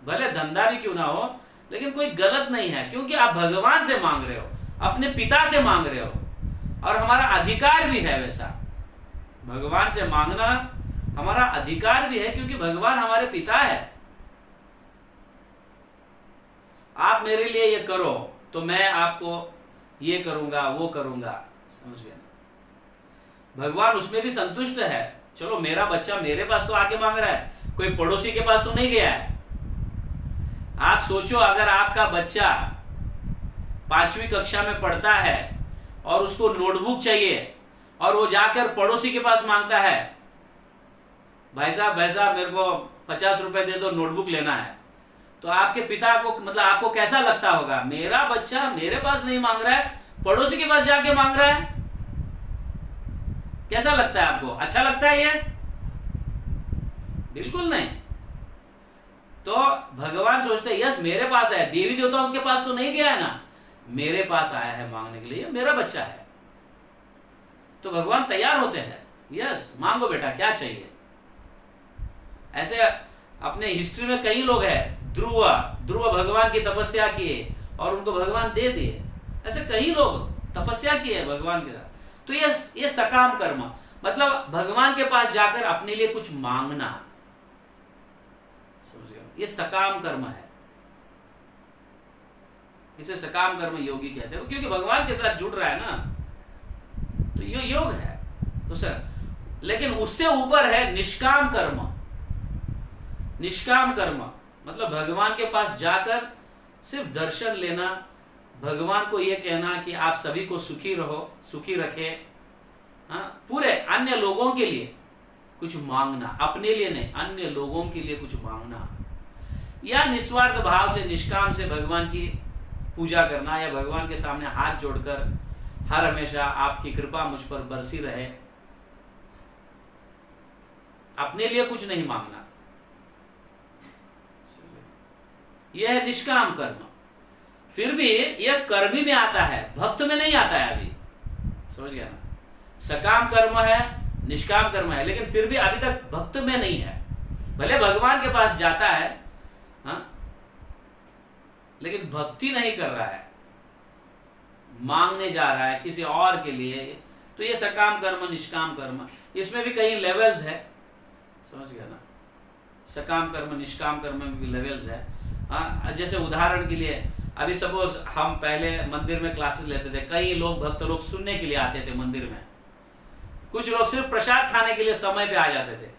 भले धंधा भी क्यों ना हो, लेकिन कोई गलत नहीं है, क्योंकि आप भगवान से मांग रहे हो, अपने पिता से मांग रहे हो, और हमारा अधिकार भी है वैसा। भगवान से मांगना हमारा अधिकार भी है, क्योंकि भगवान हमारे पिता है। आप मेरे लिए ये करो तो मैं आपको ये करूंगा, वो करूंगा, समझ गए ना? भगवान उसमें भी संतुष्ट है। चलो, मेरा बच्चा मेरे पास तो आके मांग रहा है, कोई पड़ोसी के पास तो नहीं गया है। आप सोचो, अगर आपका बच्चा 5वीं कक्षा में पढ़ता है और उसको नोटबुक चाहिए और वो जाकर पड़ोसी के पास मांगता है, भाई साहब मेरे को 50 रुपए दे दो, नोटबुक लेना है, तो आपके पिता को, मतलब आपको कैसा लगता होगा? मेरा बच्चा मेरे पास नहीं मांग रहा है, पड़ोसी के पास जाके मांग रहा है। कैसा लगता है आपको? अच्छा लगता है ये? बिल्कुल नहीं। तो भगवान सोचते हैं यस मेरे पास है, देवी देवता उनके पास तो नहीं गया है ना, मेरे पास आया है मांगने के लिए, मेरा बच्चा है। तो भगवान तैयार होते हैं, यस मांगो बेटा क्या चाहिए। ऐसे अपने हिस्ट्री में कई लोग हैं, ध्रुव भगवान की तपस्या किए और उनको भगवान दे दिए। ऐसे कई लोग तपस्या किए भगवान के साथ। तो ये सकाम कर्म, मतलब भगवान के पास जाकर अपने लिए कुछ मांगना, समझ गए? ये सकाम कर्म है, इसे सकाम कर्म योगी कहते हैं, क्योंकि भगवान के साथ जुड़ रहा है ना, तो ये योग है। तो सर लेकिन उससे ऊपर है निष्काम कर्म। निष्काम कर्म मतलब भगवान के पास जाकर सिर्फ दर्शन लेना, भगवान को यह कहना कि आप सभी को सुखी रहो, सुखी रखे, हाँ, पूरे अन्य लोगों के लिए कुछ मांगना, अपने लिए नहीं, अन्य लोगों के लिए कुछ मांगना, या निस्वार्थ भाव से निष्काम से भगवान की पूजा करना, या भगवान के सामने हाथ जोड़कर हर हमेशा आपकी कृपा मुझ पर बरसी रहे, अपने लिए कुछ नहीं मांगना, यह है निष्काम कर्म। फिर भी यह कर्मी में आता है, भक्त में नहीं आता है अभी, समझ गया ना? सकाम कर्म है, निष्काम कर्म है, लेकिन फिर भी अभी तक भक्त में नहीं है। भले भगवान के पास जाता है, हाँ, लेकिन भक्ति नहीं कर रहा है, मांगने जा रहा है किसी और के लिए। तो ये सकाम कर्म, निष्काम कर्म, इसमें भी कई लेवल्स है, समझ गया ना? सकाम कर्म, निष्काम कर्म में भी लेवल्स है। हाँ, जैसे उदाहरण के लिए अभी सपोज हम पहले मंदिर में क्लासेस लेते थे, कई लोग भक्त लोग सुनने के लिए आते थे मंदिर में, कुछ लोग सिर्फ प्रसाद खाने के लिए समय पे आ जाते थे।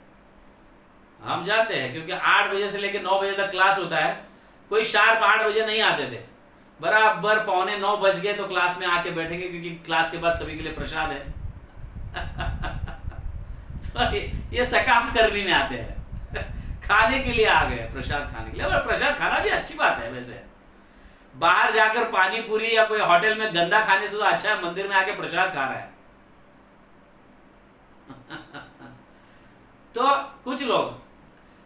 हम जानते हैं क्योंकि 8 बजे से लेकर 9 बजे तक क्लास होता है, कोई शार्प 8 बजे नहीं आते थे, बराबर 8:45 बज गए तो क्लास में आके बैठेंगे, क्योंकि क्लास के बाद सभी के लिए प्रसाद है। तो ये सकाम कर्मी में आते हैं, खाने के लिए आ गए, प्रसाद खाने के लिए। और प्रसाद खाना भी अच्छी बात है वैसे, बाहर जाकर पानी पूरी या कोई होटल में गंदा खाने से तो अच्छा है मंदिर में आके प्रसाद खा रहा है। तो कुछ लोग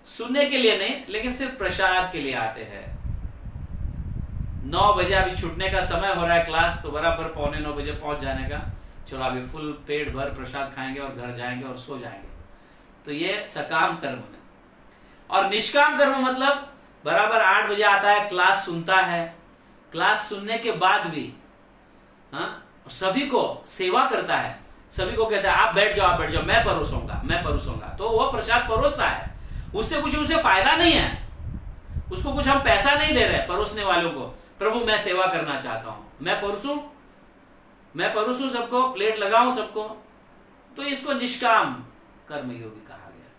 सुनने के लिए नहीं, लेकिन सिर्फ प्रसाद के लिए आते हैं। 9 बजे अभी छूटने का समय हो रहा है क्लास, तो बराबर 8:45 बजे पहुंच जाने का, चलो अभी फुल पेट भर प्रसाद खाएंगे और घर जाएंगे और सो जाएंगे। तो ये सकाम कर्म में। और निष्काम कर्म मतलब बराबर 8 बजे आता है, क्लास सुनता है, क्लास सुनने के बाद भी हाँ सभी को सेवा करता है, सभी को कहता है आप बैठ जाओ, आप बैठ जाओ, मैं परोसूंगा। तो वो प्रसाद परोसता है, उससे कुछ उसे फायदा नहीं है, उसको कुछ हम पैसा नहीं दे रहे परोसने वालों को। प्रभु मैं सेवा करना चाहता हूं, मैं परोसूं सबको, प्लेट लगाऊं सबको। तो इसको निष्काम कर्म योगी कहा गया।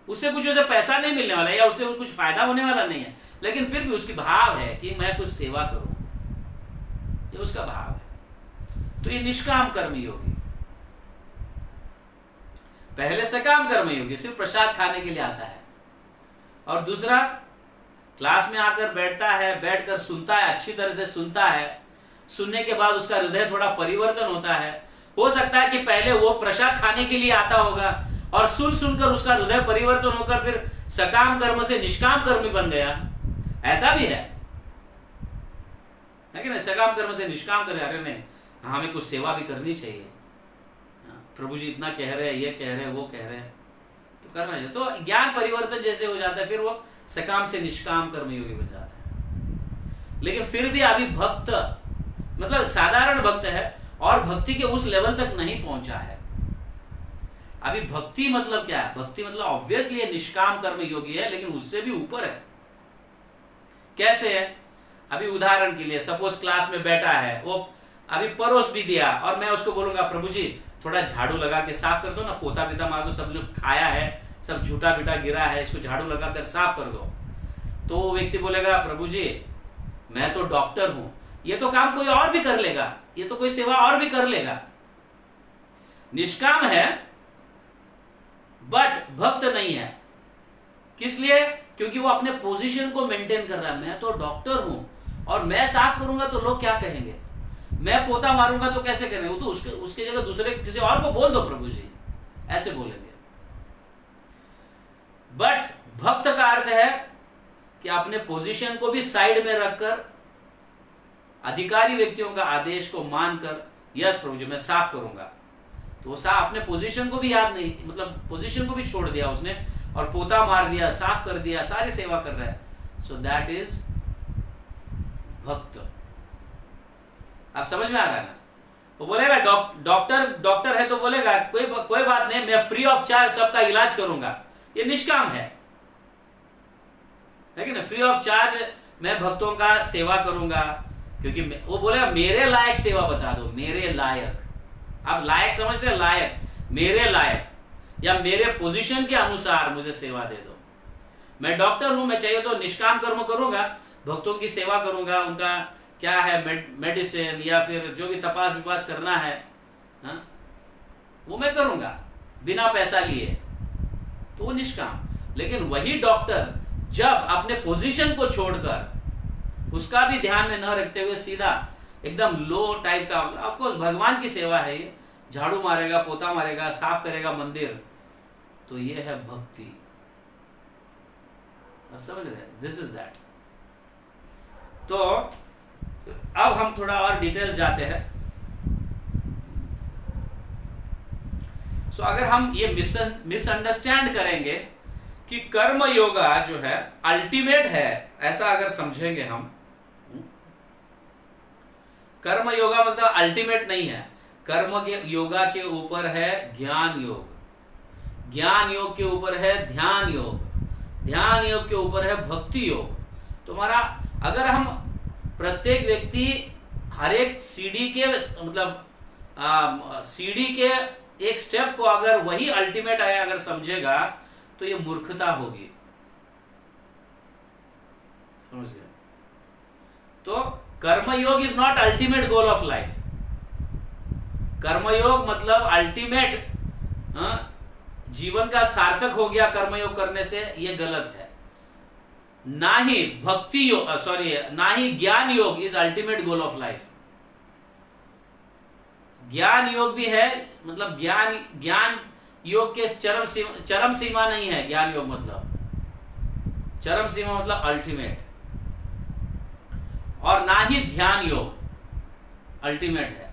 उससे कुछ उसे पैसा नहीं मिलने वाला है या उससे कुछ फायदा होने वाला नहीं है, लेकिन फिर भी उसकी भाव है कि मैं कुछ सेवा करूं, ये उसका भाव है। तो ये निष्काम कर्म योगी। पहले सकाम कर्म योगी सिर्फ प्रसाद खाने के लिए आता है, और दूसरा क्लास में आकर बैठता है, बैठकर सुनता है, अच्छी तरह से सुनता है, सुनने के बाद उसका हृदय थोड़ा परिवर्तन होता है। हो सकता है कि पहले वो प्रसाद खाने के लिए आता होगा और सुन सुनकर उसका हृदय परिवर्तन होकर फिर सकाम कर्म से निष्काम कर्म बन गया, ऐसा भी है। लेकिन सकाम कर्म से निष्काम कर्म, अरे नहीं हमें कुछ सेवा भी करनी चाहिए, प्रभु जी इतना कह रहे हैं, ये कह रहे हैं, वो कह रहे हैं, तो करना चाहिए। तो ज्ञान परिवर्तन जैसे हो जाता है, फिर वो सकाम से निष्काम कर्म योगी बन जाता है। लेकिन फिर भी अभी भक्त मतलब साधारण भक्त है और भक्ति के उस लेवल तक नहीं पहुंचा है। अभी भक्ति मतलब क्या है? भक्ति मतलब ऑब्वियसली निष्काम कर्म योगी है, लेकिन उससे भी ऊपर है। कैसे है? अभी उदाहरण के लिए सपोज क्लास में बैठा है, वो अभी परोस भी दिया और मैं उसको बोलूंगा प्रभु जी थोड़ा झाड़ू लगा के साफ कर दो ना, पोता पीता मार दो, सब लोग खाया है, सब झूठा पीटा गिरा है, इसको झाड़ू लगा कर साफ कर दो। तो वो व्यक्ति बोलेगा प्रभु जी मैं तो डॉक्टर हूं, ये तो काम कोई और भी कर लेगा, ये तो कोई सेवा और भी कर लेगा। निष्काम है बट भक्त नहीं है। किस लिए? क्योंकि वो अपने पोजीशन को मेंटेन कर रहा है। मैं तो डॉक्टर हूं और मैं साफ करूंगा तो लोग क्या कहेंगे, मैं पोता मारूंगा तो कैसे करेंगे, वो तो उसके जगह दूसरे किसी और को बोल दो प्रभु जी, ऐसे बोलेंगे। बट भक्त का अर्थ है कि अपने पोजीशन को भी साइड में रखकर अधिकारी व्यक्तियों का आदेश को मानकर, यस प्रभु जी मैं साफ करूंगा, तो वो साफ अपने पोजीशन को भी याद नहीं, मतलब पोजीशन को भी छोड़ दिया उसने और पोता मार दिया, साफ कर दिया, सारी सेवा कर रहा है। सो दैट इज भक्त। आप समझ में आ रहा है ना? वो बोलेगा डॉक्टर है तो बोलेगा कोई बात नहीं, मैं फ्री ऑफ चार्ज सबका इलाज करूंगा, ये निष्काम है कि ना? फ्री ऑफ चार्ज मैं भक्तों का सेवा करूंगा, क्योंकि वो बोलेगा मेरे लायक सेवा बता दो, मेरे लायक। आप लायक समझते हैं? लायक, मेरे लायक, या मेरे पोजीशन के अनुसार मुझे सेवा दे दो। मैं डॉक्टर हूं, मैं चाहिए तो निष्काम कर्म करूंगा, भक्तों की सेवा करूंगा, उनका क्या है मेडिसिन या फिर जो भी तपास विपास करना है, हा? वो मैं करूंगा बिना पैसा लिए, तो वो निष्काम। लेकिन वही डॉक्टर जब अपने पोजीशन को छोड़कर उसका भी ध्यान में न रखते हुए सीधा एकदम लो टाइप का, ऑफ कोर्स भगवान की सेवा है ये, झाड़ू मारेगा, पोता मारेगा, साफ करेगा मंदिर, तो ये है भक्ति। समझ रहे? This is that. तो अब हम थोड़ा और डिटेल्स जाते हैं। सो अगर हम ये मिसअंडरस्टैंड करेंगे कि कर्म योगा जो है अल्टीमेट है, ऐसा अगर समझेंगे हम, कर्म योगा मतलब अल्टीमेट नहीं है। कर्म के योगा के ऊपर है ज्ञान योग, ज्ञान योग के ऊपर है ध्यान योग, ध्यान योग के ऊपर है भक्ति योग। तुम्हारा अगर हम प्रत्येक व्यक्ति हर एक सीढ़ी के मतलब सीढ़ी के एक स्टेप को अगर वही अल्टीमेट है अगर समझेगा तो ये मूर्खता होगी। समझ गए? तो कर्मयोग is not ultimate goal of life. कर्मयोग मतलब अल्टीमेट जीवन का सार्थक हो गया कर्मयोग करने से, ये गलत है। ना ही भक्ति योग, ना ही ज्ञान योग is ultimate goal of life. ज्ञान योग भी है, मतलब ज्ञान योग के चरम सीमा नहीं है। ज्ञान योग मतलब चरम सीमा मतलब अल्टीमेट, और ना ही ध्यान योग अल्टीमेट है।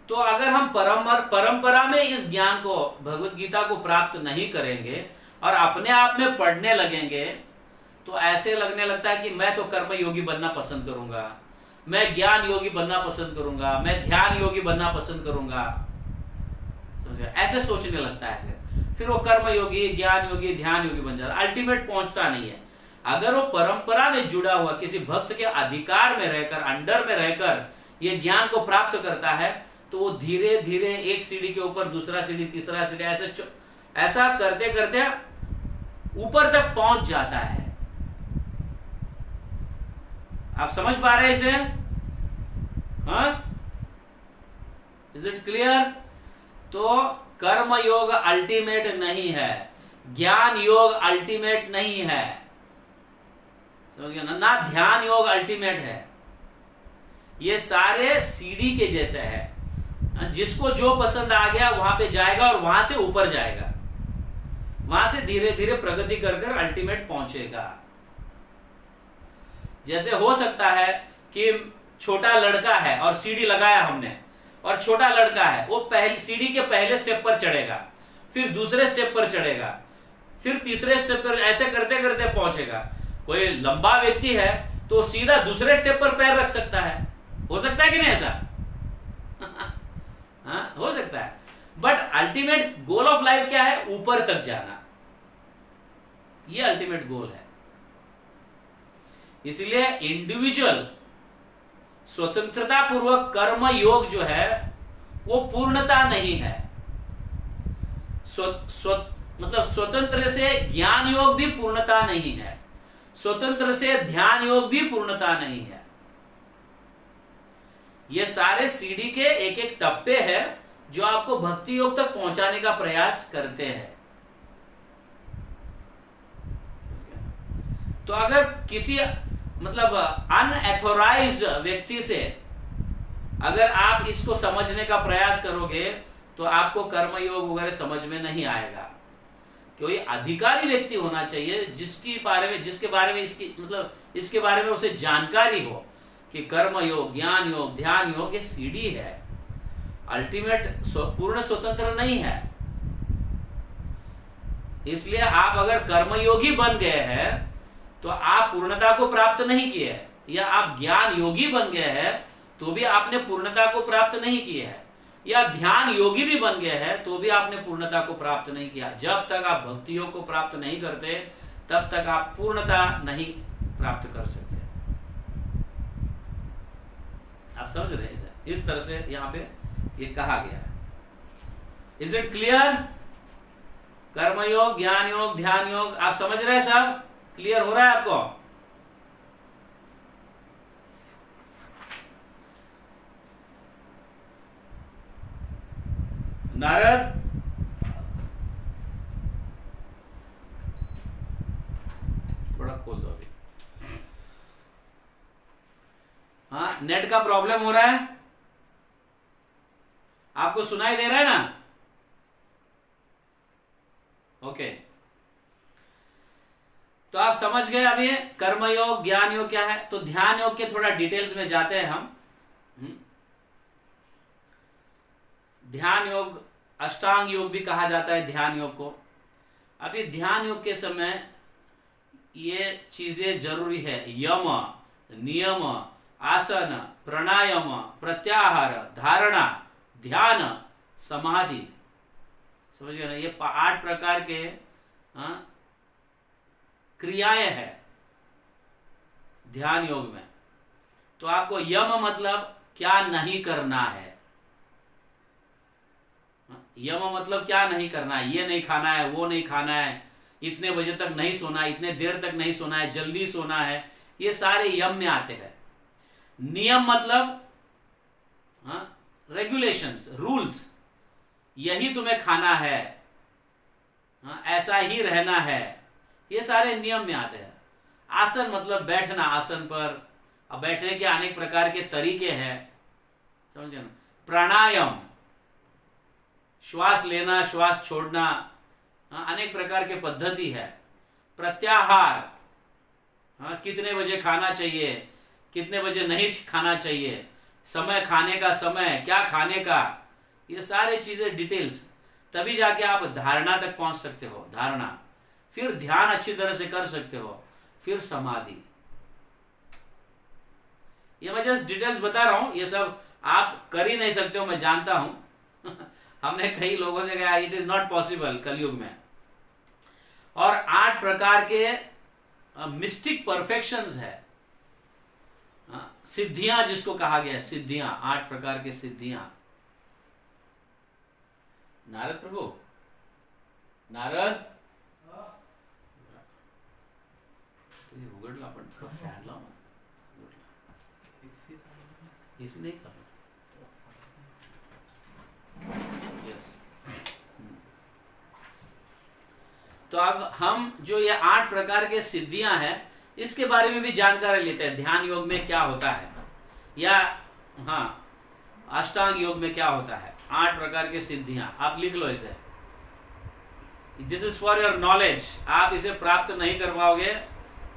तो अगर हम परंपरा में इस ज्ञान को, भगवत गीता को प्राप्त नहीं करेंगे और अपने आप में पढ़ने लगेंगे, तो ऐसे लगने लगता है कि मैं तो कर्म योगी बनना पसंद करूंगा, मैं ज्ञान योगी बनना पसंद करूंगा, मैं ध्यान योगी बनना पसंद करूंगा। समझे? ऐसे सोचने लगता है। फिर वो कर्म योगी, ज्ञान योगी, ध्यान योगी बन जाता है, अल्टीमेट पहुंचता नहीं है। अगर वो परंपरा में जुड़ा हुआ किसी भक्त के अधिकार में रहकर, अंडर में रहकर ये ज्ञान को प्राप्त करता है, तो वो धीरे धीरे एक सीढ़ी के ऊपर दूसरा सीढ़ी, तीसरा सीढ़ी, ऐसा करते करते ऊपर तक पहुंच जाता है। आप समझ पा रहे हैं इसे? हाँ, इज इट क्लियर? तो कर्म योग अल्टीमेट नहीं है, ज्ञान योग अल्टीमेट नहीं है, समझ गया ना? ना ध्यान योग अल्टीमेट है। ये सारे सीढ़ी के जैसे है, जिसको जो पसंद आ गया वहां पे जाएगा और वहां से ऊपर जाएगा, वहां से धीरे धीरे प्रगति कर कर अल्टीमेट पहुंचेगा। जैसे हो सकता है कि छोटा लड़का है और सीढ़ी लगाया हमने, और छोटा लड़का है वो पहली सीढ़ी के पहले स्टेप पर चढ़ेगा, फिर दूसरे स्टेप पर चढ़ेगा, फिर तीसरे स्टेप पर, ऐसे करते करते पहुंचेगा। कोई लंबा व्यक्ति है तो सीधा दूसरे स्टेप पर पैर रख सकता है, हो सकता है कि नहीं ऐसा? हाँ, हो सकता है। But ultimate goal of life क्या है? ऊपर तक जाना, ये अल्टीमेट गोल है। इसलिए इंडिविजुअल स्वतंत्रता पूर्वक कर्म योग जो है वो पूर्णता नहीं है। मतलब स्वतंत्र से ज्ञान योग भी पूर्णता नहीं है, स्वतंत्र से ध्यान योग भी पूर्णता नहीं है। ये सारे सीढ़ी के एक एक टप्पे हैं जो आपको भक्ति योग तक पहुंचाने का प्रयास करते हैं। तो अगर किसी मतलब अनएथोराइज्ड व्यक्ति से अगर आप इसको समझने का प्रयास करोगे तो आपको कर्मयोग वगैरह समझ में नहीं आएगा। कोई अधिकारी व्यक्ति होना चाहिए जिसके बारे में इसके बारे में उसे जानकारी हो कि कर्म योग, ज्ञान योग, ध्यान योग ये सीढ़ी है, अल्टीमेट पूर्ण स्वतंत्र नहीं है। इसलिए आप अगर कर्मयोगी बन गए हैं तो आप पूर्णता को प्राप्त नहीं किए हैं, या आप ज्ञान योगी बन गए हैं तो भी आपने पूर्णता को प्राप्त नहीं किए है, या ध्यान योगी भी बन गए हैं तो भी आपने पूर्णता को प्राप्त नहीं किया। जब तक आप भक्ति योग को प्राप्त नहीं करते तब तक आप पूर्णता नहीं प्राप्त कर सकते। आप समझ रहे हैं? इस तरह से यहां पे ये कहा गया है। Is it clear? कर्मयोग, ज्ञान योग, ध्यान योग आप समझ रहे हैं? सब क्लियर हो रहा है आपको? नारद, थोड़ा खोल दो अभी। हाँ, नेट का प्रॉब्लम हो रहा है? आपको सुनाई दे रहा है ना? ओके, तो आप समझ गए अभी कर्मयोग, ज्ञान योग क्या है। तो ध्यान योग के थोड़ा डिटेल्स में जाते हैं हम। ध्यान योग, अष्टांग योग भी कहा जाता है ध्यान योग को। अभी ध्यान योग के समय ये चीजें जरूरी है। यम, नियम, आसन, प्राणायाम, प्रत्याहार, धारणा, ध्यान, समाधि, समझ गए ना? ये 8 प्रकार के क्रियाएं हैं ध्यान योग में। तो आपको यम मतलब क्या नहीं करना है। यम मतलब क्या नहीं करना है, ये नहीं खाना है, वो नहीं खाना है, इतने बजे तक नहीं सोना है, इतने देर तक नहीं सोना है, जल्दी सोना है, ये सारे यम में आते हैं। नियम मतलब रेगुलेशंस, रूल्स, यही तुम्हें खाना है, ऐसा ही रहना है, ये सारे नियम में आते हैं। आसन मतलब बैठना आसन पर, अब बैठने के अनेक प्रकार के तरीके हैं, समझे ना? प्राणायाम, श्वास लेना, श्वास छोड़ना, अनेक प्रकार के पद्धति है। प्रत्याहार, कितने बजे खाना चाहिए, कितने बजे नहीं खाना चाहिए, समय, खाने का समय, क्या खाने का, ये सारी चीजें डिटेल्स। तभी जाके आप धारणा तक पहुंच सकते हो। धारणा, फिर ध्यान अच्छी तरह से कर सकते हो, फिर समाधि। ये मैं जस्ट डिटेल्स बता रहा हूं, ये सब आप कर ही नहीं सकते हो, मैं जानता हूं। हमने कई लोगों से कहा इट इज नॉट पॉसिबल कलयुग में। और 8 प्रकार के मिस्टिक परफेक्शंस है, सिद्धियां जिसको कहा गया है, सिद्धियां, 8 प्रकार के सिद्धियां। नारद प्रभु, नारद, तो ये उघडला पण थोडा फॅन लाव, एसी नहीं था। यस, तो अब हम जो ये 8 प्रकार के सिद्धियां हैं इसके बारे में भी जानकारी लेते हैं। ध्यान योग में क्या होता है, या अष्टांग योग में क्या होता है। 8 प्रकार के सिद्धियां आप लिख लो इसे, this is for your knowledge. आप इसे प्राप्त नहीं कर पाओगे,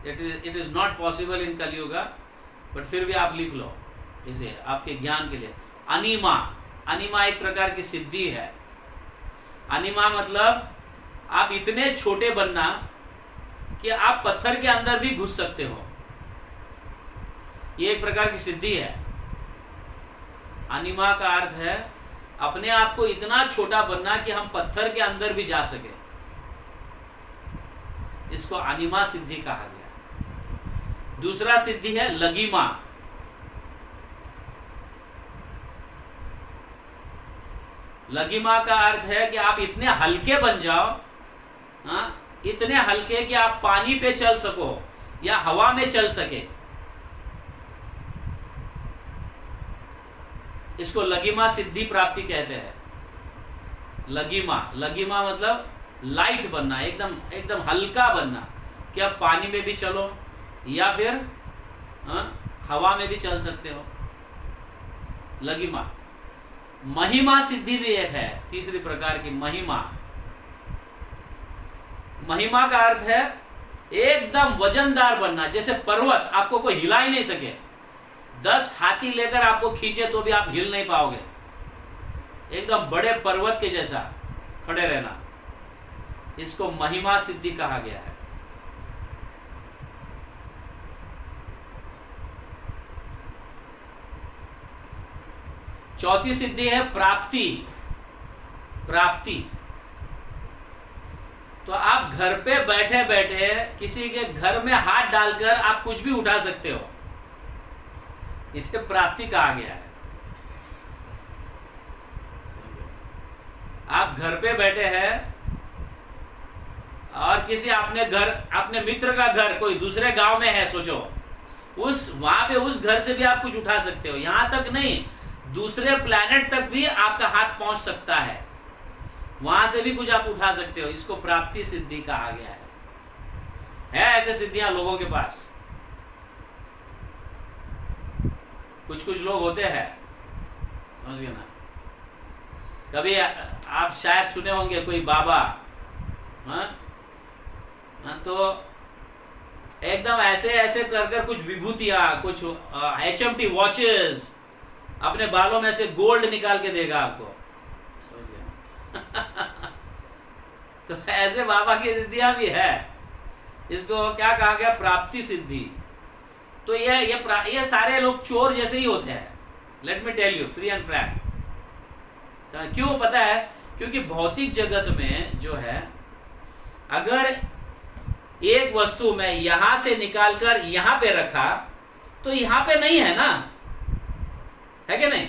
it is not possible in कलयुग, बट फिर भी आप लिख लो इसे आपके ज्ञान के लिए। अनिमा, अनिमा एक प्रकार की सिद्धि है। अनिमा मतलब आप इतने छोटे बनना कि आप पत्थर के अंदर भी घुस सकते हो, ये एक प्रकार की सिद्धि है। अनिमा का अर्थ है अपने आप को इतना छोटा बनना कि हम पत्थर के अंदर भी जा सके, इसको अनिमा सिद्धि कहा गया। दूसरा सिद्धि है लगिमा। लगिमा का अर्थ है कि आप इतने हल्के बन जाओ, इतने हल्के कि आप पानी पे चल सको या हवा में चल सके, इसको लगिमा सिद्धि प्राप्ति कहते हैं। लगिमा, लगिमा मतलब लाइट बनना, एकदम हल्का बनना कि आप पानी में भी चलो या फिर हवा में भी चल सकते हो। लघिमा। महिमा सिद्धि भी एक है, तीसरी प्रकार की महिमा। महिमा का अर्थ है एकदम वजनदार बनना, जैसे पर्वत आपको कोई हिला ही नहीं सके। 10 हाथी लेकर आपको खींचे तो भी आप हिल नहीं पाओगे, एकदम बड़े पर्वत के जैसा खड़े रहना, इसको महिमा सिद्धि कहा गया है। चौथी सिद्धि है प्राप्ति। प्राप्ति तो आप घर पे बैठे बैठे किसी के घर में हाथ डालकर आप कुछ भी उठा सकते हो, इसे प्राप्ति कहा गया है। आप घर पे बैठे हैं और किसी अपने मित्र का घर कोई दूसरे गांव में है, सोचो वहां पे उस घर से भी आप कुछ उठा सकते हो। यहां तक नहीं, दूसरे प्लैनेट तक भी आपका हाथ पहुंच सकता है, वहां से भी कुछ आप उठा सकते हो, इसको प्राप्ति सिद्धि कहा गया है ऐसे सिद्धियां लोगों के पास। कुछ कुछ लोग होते हैं, समझ गए ना। कभी आप शायद सुने होंगे कोई बाबा, तो एकदम ऐसे ऐसे कर कुछ विभूतियां, कुछ HMT वॉचेस, अपने बालों में से गोल्ड निकाल के देगा आपको, समझ गए। तो ऐसे बाबा की सिद्धियां भी है, इसको क्या कहा गया, प्राप्ति सिद्धि। तो ये सारे लोग चोर जैसे ही होते हैं, let me tell you free and frank. क्यों पता है? क्योंकि भौतिक जगत में जो है, अगर एक वस्तु में यहां से निकालकर यहां पे रखा तो यहां पे नहीं है ना, है कि नहीं।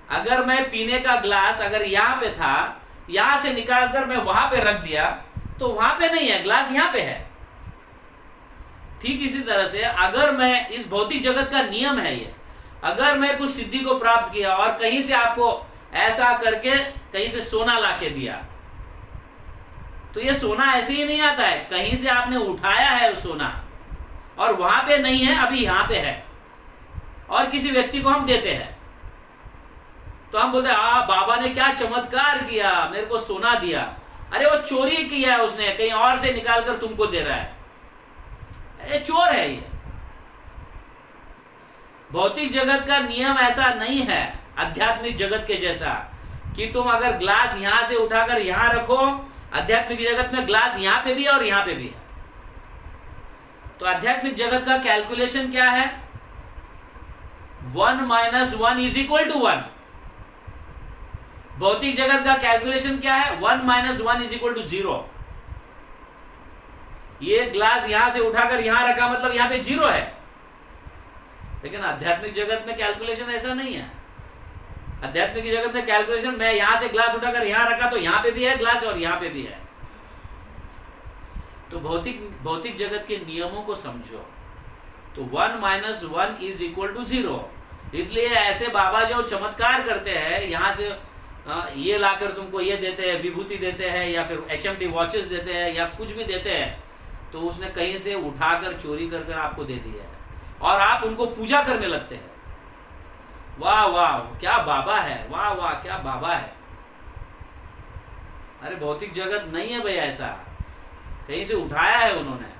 अगर मैं पीने का ग्लास अगर यहां पे था, यहां से निकालकर मैं वहां पे रख दिया तो वहां पे नहीं है, ग्लास यहां पे है। ठीक इसी तरह से अगर मैं, इस भौतिक जगत का नियम है ये, अगर मैं कुछ सिद्धि को प्राप्त किया और कहीं से आपको ऐसा करके कहीं से सोना लाके दिया, तो ये सोना ऐसे ही नहीं आता है, कहीं से आपने उठाया है वो सोना और वहां पे नहीं है, अभी यहां पे है, और किसी व्यक्ति को हम देते हैं तो हम बोलते हैं बाबा ने क्या चमत्कार किया, मेरे को सोना दिया। अरे वो चोरी किया है उसने, कहीं और से निकालकर तुमको दे रहा है, ये चोर है। ये भौतिक जगत का नियम ऐसा नहीं है आध्यात्मिक जगत के जैसा कि तुम अगर ग्लास यहां से उठाकर यहां रखो, आध्यात्मिक जगत में ग्लास यहां पे भी है और यहां पे भी है। तो आध्यात्मिक जगत का कैलकुलेशन क्या है? 1 - 1 = 1। भौतिक जगत का कैलकुलेशन क्या है? 1 - 1 = 0। ये ग्लास यहां से उठाकर यहां रखा मतलब यहां पे 0 है, लेकिन आध्यात्मिक जगत में कैलकुलेशन ऐसा नहीं है। आध्यात्मिक जगत में कैलकुलेशन, मैं यहां से ग्लास उठाकर यहां रखा तो यहां पे भी है ग्लास और यहां पे भी है। तो भौतिक जगत के नियमों को समझो। तो 1 - 1 = 0। इसलिए ऐसे बाबा जो चमत्कार करते हैं, यहां से ये लाकर तुमको ये देते हैं, विभूति देते हैं, या फिर HMT वॉचेस देते हैं, या कुछ भी देते हैं, तो उसने कहीं से उठाकर चोरी कर आपको दे दिया है और आप उनको पूजा करने लगते हैं। वाह वाह क्या बाबा है, वाह वाह क्या बाबा है। अरे भौतिक जगत नहीं है भाई ऐसा, कहीं से उठाया है उन्होंने।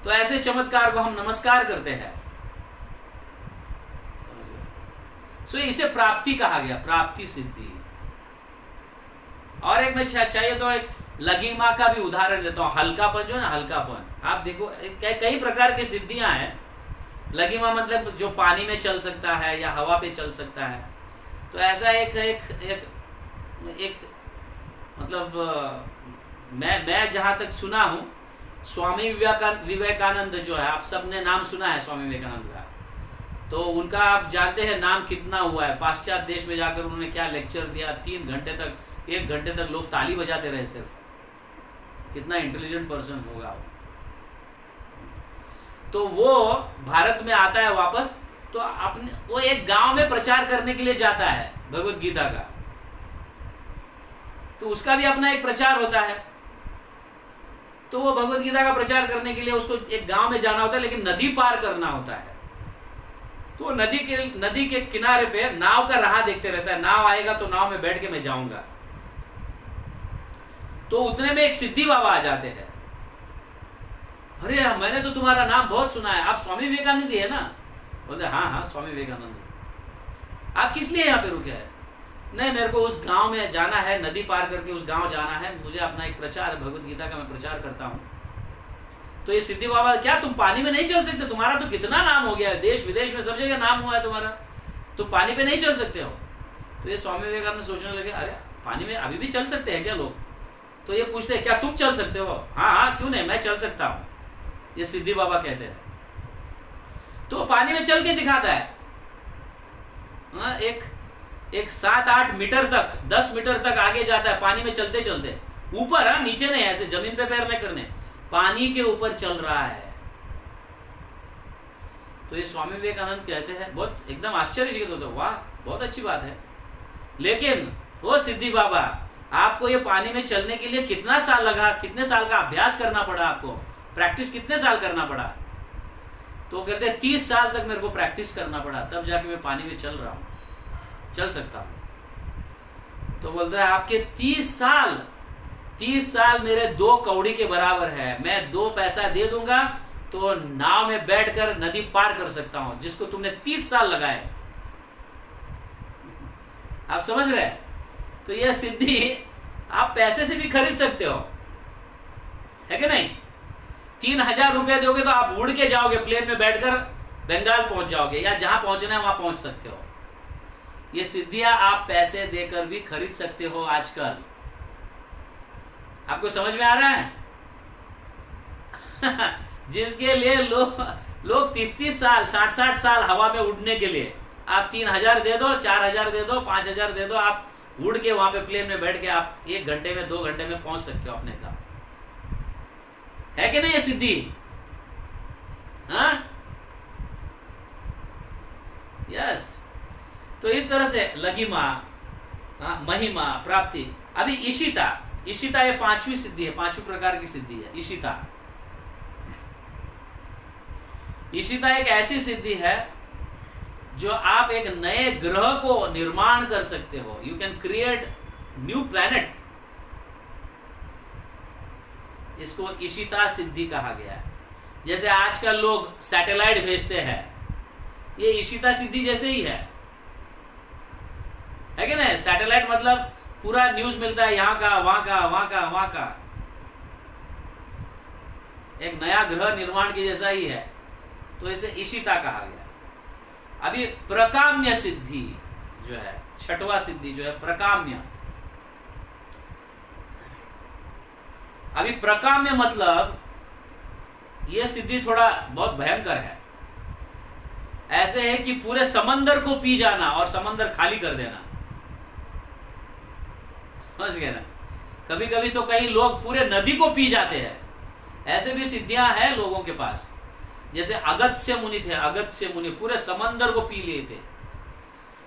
तो ऐसे चमत्कार को हम नमस्कार करते हैं, सो इसे प्राप्ति कहा गया, प्राप्ति सिद्धि। और एक मैं चाहिए तो एक लघिमा का भी उदाहरण देता हूं। हल्कापन जो है ना, हल्कापन, आप देखो कई प्रकार की सिद्धियां हैं। लघिमा मतलब जो पानी में चल सकता है या हवा पे चल सकता है। तो ऐसा एक मतलब मैं जहां तक सुना हूं, स्वामी विवेकानंद जो है, आप सबने नाम सुना है स्वामी विवेकानंद का, तो उनका आप जानते हैं नाम कितना हुआ है। पाश्चात्य देश में जाकर उन्होंने क्या लेक्चर दिया, 3 घंटे तक, 1 घंटे तक लोग ताली बजाते रहे सिर्फ। कितना इंटेलिजेंट पर्सन होगा वो। तो वो भारत में आता है वापस, तो वो एक गांव में प्रचार करने के लिए जाता है भगवत गीता का। तो उसका भी अपना एक प्रचार होता है। तो वो भगवत गीता का प्रचार करने के लिए उसको एक गांव में जाना होता है, लेकिन नदी पार करना होता है। तो नदी के किनारे पे नाव का राह देखते रहता है, नाव आएगा तो नाव में बैठ के मैं जाऊंगा। तो उतने में एक सिद्धि बाबा आ जाते हैं। अरे मैंने तो तुम्हारा नाम बहुत सुना है, आप स्वामी विवेकानंद ही है ना? बोलते हाँ हाँ स्वामी विवेकानंद। आप किस लिए यहाँ पे रुके हैं? नहीं, मेरे को उस गांव में जाना है, नदी पार करके उस गांव जाना है, मुझे अपना एक प्रचार है, भगवत गीता का मैं प्रचार करता हूँ। तो ये सिद्धि बाबा, क्या तुम पानी में नहीं चल सकते? तुम्हारा तो कितना नाम हो गया है, देश विदेश में सब जगह नाम हुआ है तुम्हारा, तुम पानी पे नहीं चल सकते हो? तो ये स्वामी विवेकानंद सोचने लगे, अरे पानी में अभी भी चल सकते हैं क्या लोग? तो ये पूछते हैं क्या तुम चल सकते हो? हाँ हाँ क्यों नहीं, मैं चल सकता हूँ, ये सिद्धि बाबा कहते हैं। तो पानी में चल के दिखाता है। हाँ, एक 7-8 मीटर तक, 10 मीटर तक आगे जाता है पानी में चलते चलते, ऊपर, हाँ नीचे नहीं, ऐसे जमीन पे पैर नहीं करने, पानी के ऊपर चल रहा है। तो ये स्वामी विवेकानंद कहते हैं, बहुत एकदम आश्चर्यचकित होते, वाह बहुत अच्छी बात है, लेकिन वो सिद्धि बाबा आपको ये पानी में चलने के लिए कितना साल लगा, कितने साल का अभ्यास करना पड़ा आपको, प्रैक्टिस कितने साल करना पड़ा? तो कहते हैं 30 साल तक मेरे को प्रैक्टिस करना पड़ा, तब जाके मैं पानी में चल रहा हूं, चल सकता हूं। तो बोलता है आपके 30 साल मेरे 2 कौड़ी के बराबर है, मैं 2 पैसा दे दूंगा तो नाव में बैठकर नदी पार कर सकता हूं, जिसको तुमने 30 साल लगाए। आप समझ रहे हैं? तो यह सिद्धि आप पैसे से भी खरीद सकते हो, है कि नहीं? 3000 रुपए दोगे तो आप उड़ के जाओगे, प्लेन में बैठकर बंगाल पहुंच जाओगे, या जहां पहुंचना है वहां पहुंच सकते हो। ये सिद्धियां आप पैसे देकर भी खरीद सकते हो आजकल। आपको समझ में आ रहा है? जिसके लिए लोग 30-30 साल, 60-60 साल हवा में उड़ने के लिए, आप 3000 दे दो, 4000 दे दो, 5000 दे दो, आप उड़ के वहां पे प्लेन में बैठ के आप 1 घंटे में, 2 घंटे में पहुंच सकते हो अपने काम। है कि नहीं ये सिद्धि? हाँ यस। तो इस तरह से लघिमा, महिमा, प्राप्ति। अभी ईशिता ये 5वीं सिद्धि है, 5वीं प्रकार की सिद्धि है ईशिता। ईशिता एक ऐसी सिद्धि है जो आप एक नए ग्रह को निर्माण कर सकते हो। You can create new planet. इसको ईशिता सिद्धि कहा गया है। जैसे आजकल लोग सैटेलाइट भेजते हैं, ये ईशिता सिद्धि जैसे ही है कि नहीं? सैटेलाइट मतलब पूरा न्यूज मिलता है, यहाँ का, वहां का, वहां का, वहां का, एक नया ग्रह निर्माण के जैसा ही है। तो इसे ईशिता कहा गया। अभी प्रकाम्य सिद्धि जो है, 6वां सिद्धि जो है प्रकाम्य। अभी प्रकाम्य मतलब यह सिद्धि थोड़ा बहुत भयंकर है। ऐसे है कि पूरे समंदर को पी जाना और समंदर खाली कर देना। समझ गए ना? कभी कभी तो कई लोग पूरे नदी को पी जाते हैं। ऐसे भी सिद्धियां हैं लोगों के पास। जैसे अगस्त्य मुनि थे, अगस्त्य मुनि पूरे समंदर को पी लिए थे,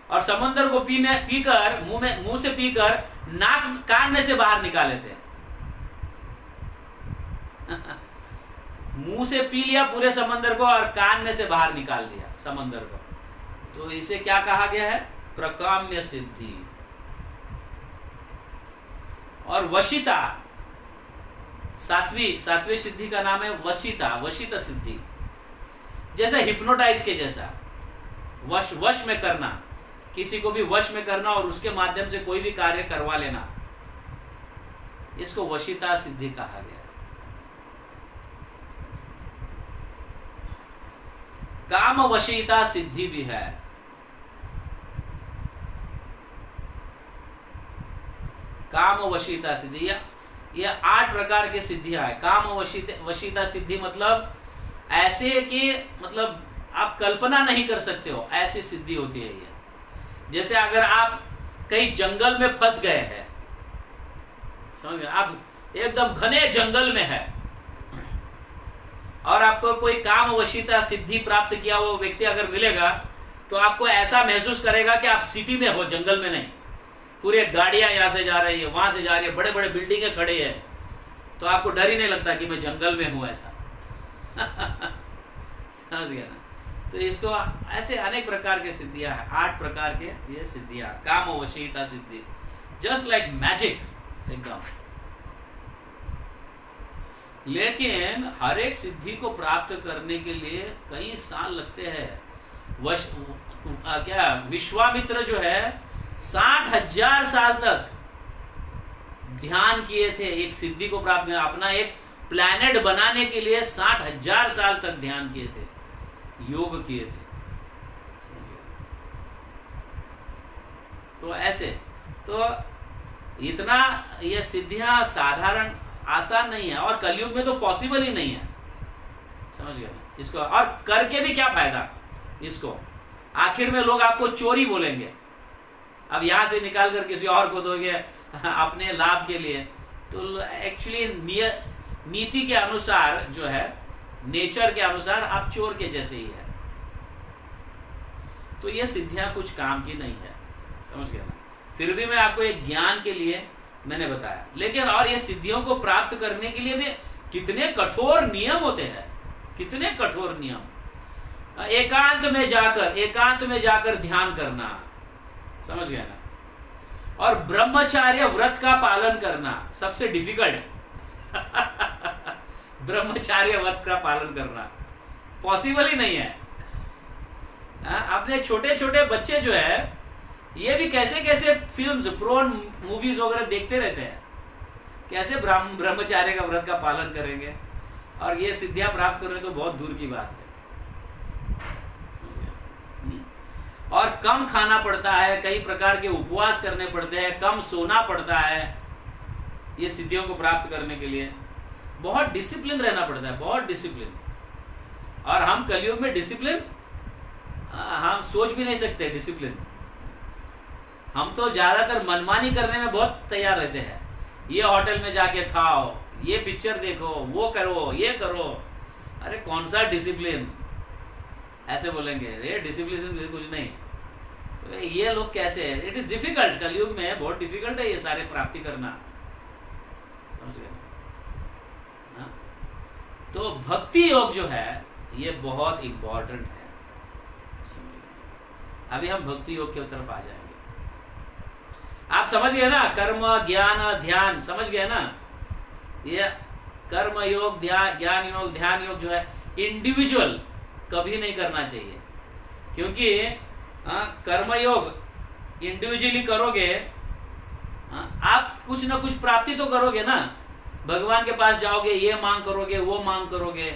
और समंदर को पीकर मुंह से पीकर नाक कान में से बाहर निकाले थे। मुंह से पी लिया पूरे समंदर को और कान में से बाहर निकाल दिया समंदर को। तो इसे क्या कहा गया है? प्रकाम्य सिद्धि। और वशिता, सातवीं सिद्धि का नाम है वशिता, वशित सिद्धि। जैसे हिप्नोटाइज के जैसा, वश में करना, किसी को भी वश में करना और उसके माध्यम से कोई भी कार्य करवा लेना, इसको वशिता सिद्धि कहा गया। काम वशीता सिद्धि भी है। काम वशीता सिद्धि, ये 8 प्रकार की सिद्धियां है। काम वशीता सिद्धि मतलब ऐसे कि मतलब आप कल्पना नहीं कर सकते हो, ऐसी सिद्धि होती है ये। जैसे अगर आप कहीं जंगल में फंस गए हैं, समझ गए? आप एकदम घने जंगल में है और आपको कोई काम वशीता सिद्धि प्राप्त किया वो व्यक्ति अगर मिलेगा, तो आपको ऐसा महसूस करेगा कि आप सिटी में हो, जंगल में नहीं। पूरे गाड़ियां यहाँ से जा रही है, वहां से जा रही है, बड़े बड़े बिल्डिंगें खड़ी है, तो आपको डर ही नहीं लगता कि मैं जंगल में हूं, ऐसा। समझ गया ना? तो इसको ऐसे अनेक प्रकार के सिद्धियां हैं, 8 प्रकार के ये सिद्धियां, काम वशीयता सिद्धि, जस्ट लाइक मैजिक एकदम। लेकिन हर एक सिद्धि को प्राप्त करने के लिए कई साल लगते हैं। क्या विश्वामित्र जो है 60,000 साल तक ध्यान किए थे एक सिद्धि को प्राप्त करना। अपना एक प्लैनेट बनाने के लिए 60,000 साल तक ध्यान किए थे, योग किए थे। तो ऐसे तो इतना ये सिद्धियां साधारण आसान नहीं है, और कलयुग में तो पॉसिबल ही नहीं है, समझ गए इसको। और करके भी क्या फायदा इसको, आखिर में लोग आपको चोरी बोलेंगे। अब यहां से निकाल कर किसी और को दोगे अपने लाभ के लिए, तो एक्चुअली नीति के अनुसार जो है, नेचर के अनुसार आप चोर के जैसे ही है। तो ये सिद्धियां कुछ काम की नहीं है, समझ गए ना। फिर भी मैं आपको एक ज्ञान के लिए मैंने बताया। लेकिन और ये सिद्धियों को प्राप्त करने के लिए भी कितने कठोर नियम होते हैं, कितने कठोर नियम। एकांत में जाकर ध्यान करना, समझ गए ना। और ब्रह्मचार्य व्रत का पालन करना सबसे डिफिकल्ट ब्रह्मचार्य व्रत का पालन करना पॉसिबल ही नहीं है। अपने छोटे छोटे बच्चे जो है, ये भी कैसे कैसे फिल्म्स, प्रोन मूवीज वगैरह देखते रहते हैं, कैसे ब्रह्मचार्य का व्रत का पालन करेंगे, और ये सिद्धियां प्राप्त करें तो बहुत दूर की बात है। और कम खाना पड़ता है, कई प्रकार के उपवास करने पड़ते हैं, कम सोना पड़ता है ये सिद्धियों को प्राप्त करने के लिए। बहुत डिसिप्लिन रहना पड़ता है, बहुत डिसिप्लिन। और हम कलयुग में डिसिप्लिन हम सोच भी नहीं सकते। डिसिप्लिन हम तो ज्यादातर मनमानी करने में बहुत तैयार रहते हैं। ये होटल में जाके खाओ, ये पिक्चर देखो, वो करो, ये करो। अरे कौन सा डिसिप्लिन, ऐसे बोलेंगे ये डिसिप्लिन कुछ नहीं। तो ये लोग कैसे है, इट इज डिफिकल्ट, कलयुग में बहुत डिफिकल्ट है ये सारे प्राप्ति करना, समझ गए। तो भक्ति योग जो है ये बहुत इंपॉर्टेंट है। अभी हम भक्ति योग की तरफ आ जाएंगे। आप समझ गए ना, कर्म ज्ञान ध्यान, समझ गए ना। ये कर्म योग, ज्ञान योग, ध्यान योग जो है इंडिविजुअल कभी नहीं करना चाहिए, क्योंकि कर्म योग इंडिविजुअली करोगे, आप कुछ ना कुछ प्राप्ति तो करोगे ना। भगवान के पास जाओगे, ये मांग करोगे, वो मांग करोगे,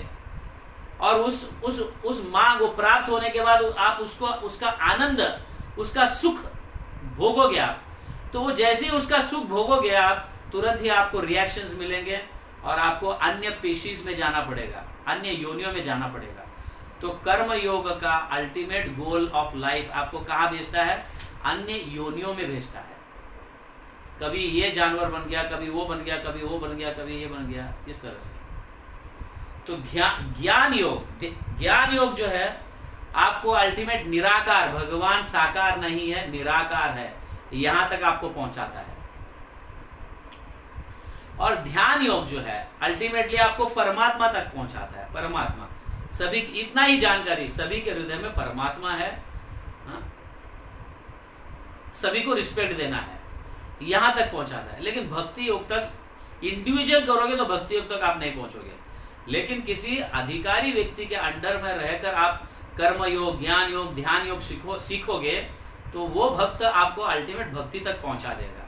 और उस मांग वो प्राप्त होने के बाद आप उसका आनंद, उसका सुख भोगोगे आप। तो वो जैसे ही उसका सुख भोगोगे आप, तुरंत ही आपको रिएक्शंस मिलेंगे और आपको अन्य पेशीज में जाना पड़ेगा, अन्य योनियों में जाना पड़ेगा। तो कर्म योग का अल्टीमेट गोल ऑफ लाइफ आपको कहाँ भेजता है, अन्य योनियों में भेजता है। कभी ये जानवर बन गया, कभी वो बन गया, कभी वो बन गया, कभी ये बन गया, इस तरह से। तो ज्ञान योग जो है आपको अल्टीमेट निराकार, भगवान साकार नहीं है, निराकार है, यहां तक आपको पहुंचाता है। और ध्यान योग जो है अल्टीमेटली आपको परमात्मा तक पहुंचाता है। परमात्मा, सभी इतना ही जानकारी, सभी के हृदय में परमात्मा है, सभी को रिस्पेक्ट देना है, यहां तक पहुंचाता है। लेकिन भक्ति योग तक इंडिविजुअल करोगे तो भक्ति योग तक आप नहीं पहुंचोगे। लेकिन किसी अधिकारी व्यक्ति के अंडर में रहकर आप कर्म योग, ज्ञान योग, ध्यान योग सीखोगे तो वो भक्त आपको अल्टीमेट भक्ति तक पहुंचा देगा।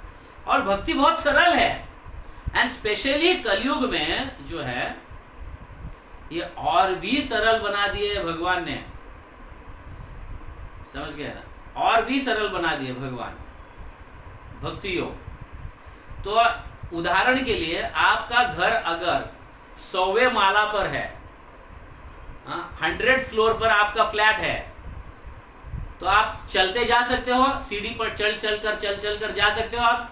और भक्ति बहुत सरल है, एंड स्पेशली कलयुग में जो है ये और भी सरल बना दिए भगवान ने, समझ गए ना, और भी सरल बना दिए भगवान भक्ति योग। तो उदाहरण के लिए आपका घर अगर 100वें माला पर है, 100 फ्लोर पर आपका फ्लैट है, तो आप चलते जा सकते हो, सीढ़ी पर चल कर जा सकते हो आप।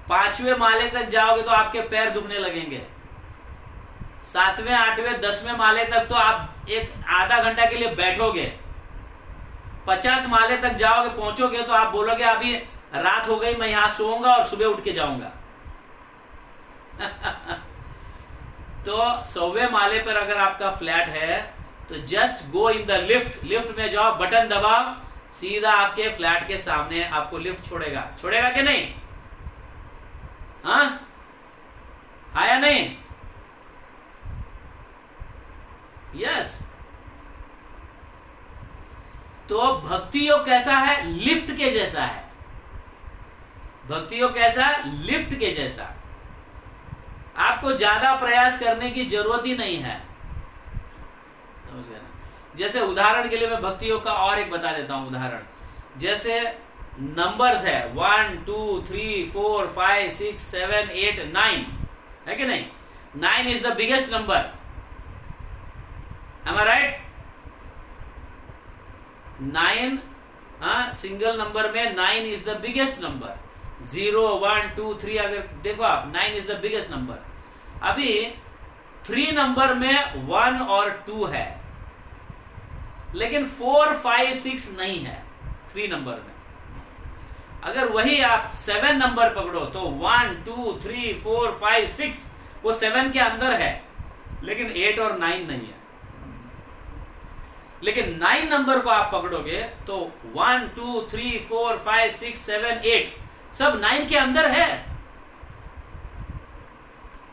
5वें माले तक जाओगे तो आपके पैर दुखने लगेंगे। 7वें, 8वें, 10वें माले तक तो आप एक आधा घंटा के लिए बैठोगे। 50 माले तक जाओगे, पहुंचोगे तो आप बोलोगे अभी रात हो गई, मैं यहां सोऊंगा और सुबह उठ के जाऊंगा। तो 100वें माले पर अगर आपका फ्लैट है तो just go in the lift, lift में जाओ, बटन दबाओ, सीधा आपके फ्लैट के सामने आपको लिफ्ट छोड़ेगा। छोड़ेगा कि नहीं? हाँ या नहीं? यस। तो भक्ति योग कैसा है? लिफ्ट के जैसा है। भक्ति योग कैसा है? लिफ्ट के जैसा। आपको ज्यादा प्रयास करने की जरूरत ही नहीं है, समझ गए ना? जैसे उदाहरण के लिए मैं भक्ति योग का और एक बता देता हूं उदाहरण। जैसे नंबर्स है 1 2 3 4 5 6 7 8 9, है कि नहीं? 9 is the biggest number, am I right? 9, single number में 9 इज द बिगेस्ट नंबर। 0 1 2 3 अगर देखो आप, 9 इज द बिगेस्ट नंबर। अभी 3 नंबर में 1 और 2 है, लेकिन 4 5 6 नहीं है 3 नंबर में। अगर वही आप 7 नंबर पकड़ो तो 1 2 3 4 5 6 वो 7 के अंदर है, लेकिन 8 और 9 नहीं है। लेकिन 9 नंबर को आप पकड़ोगे तो 1 2 3 4 5 6 7 8 सब 9 के अंदर है।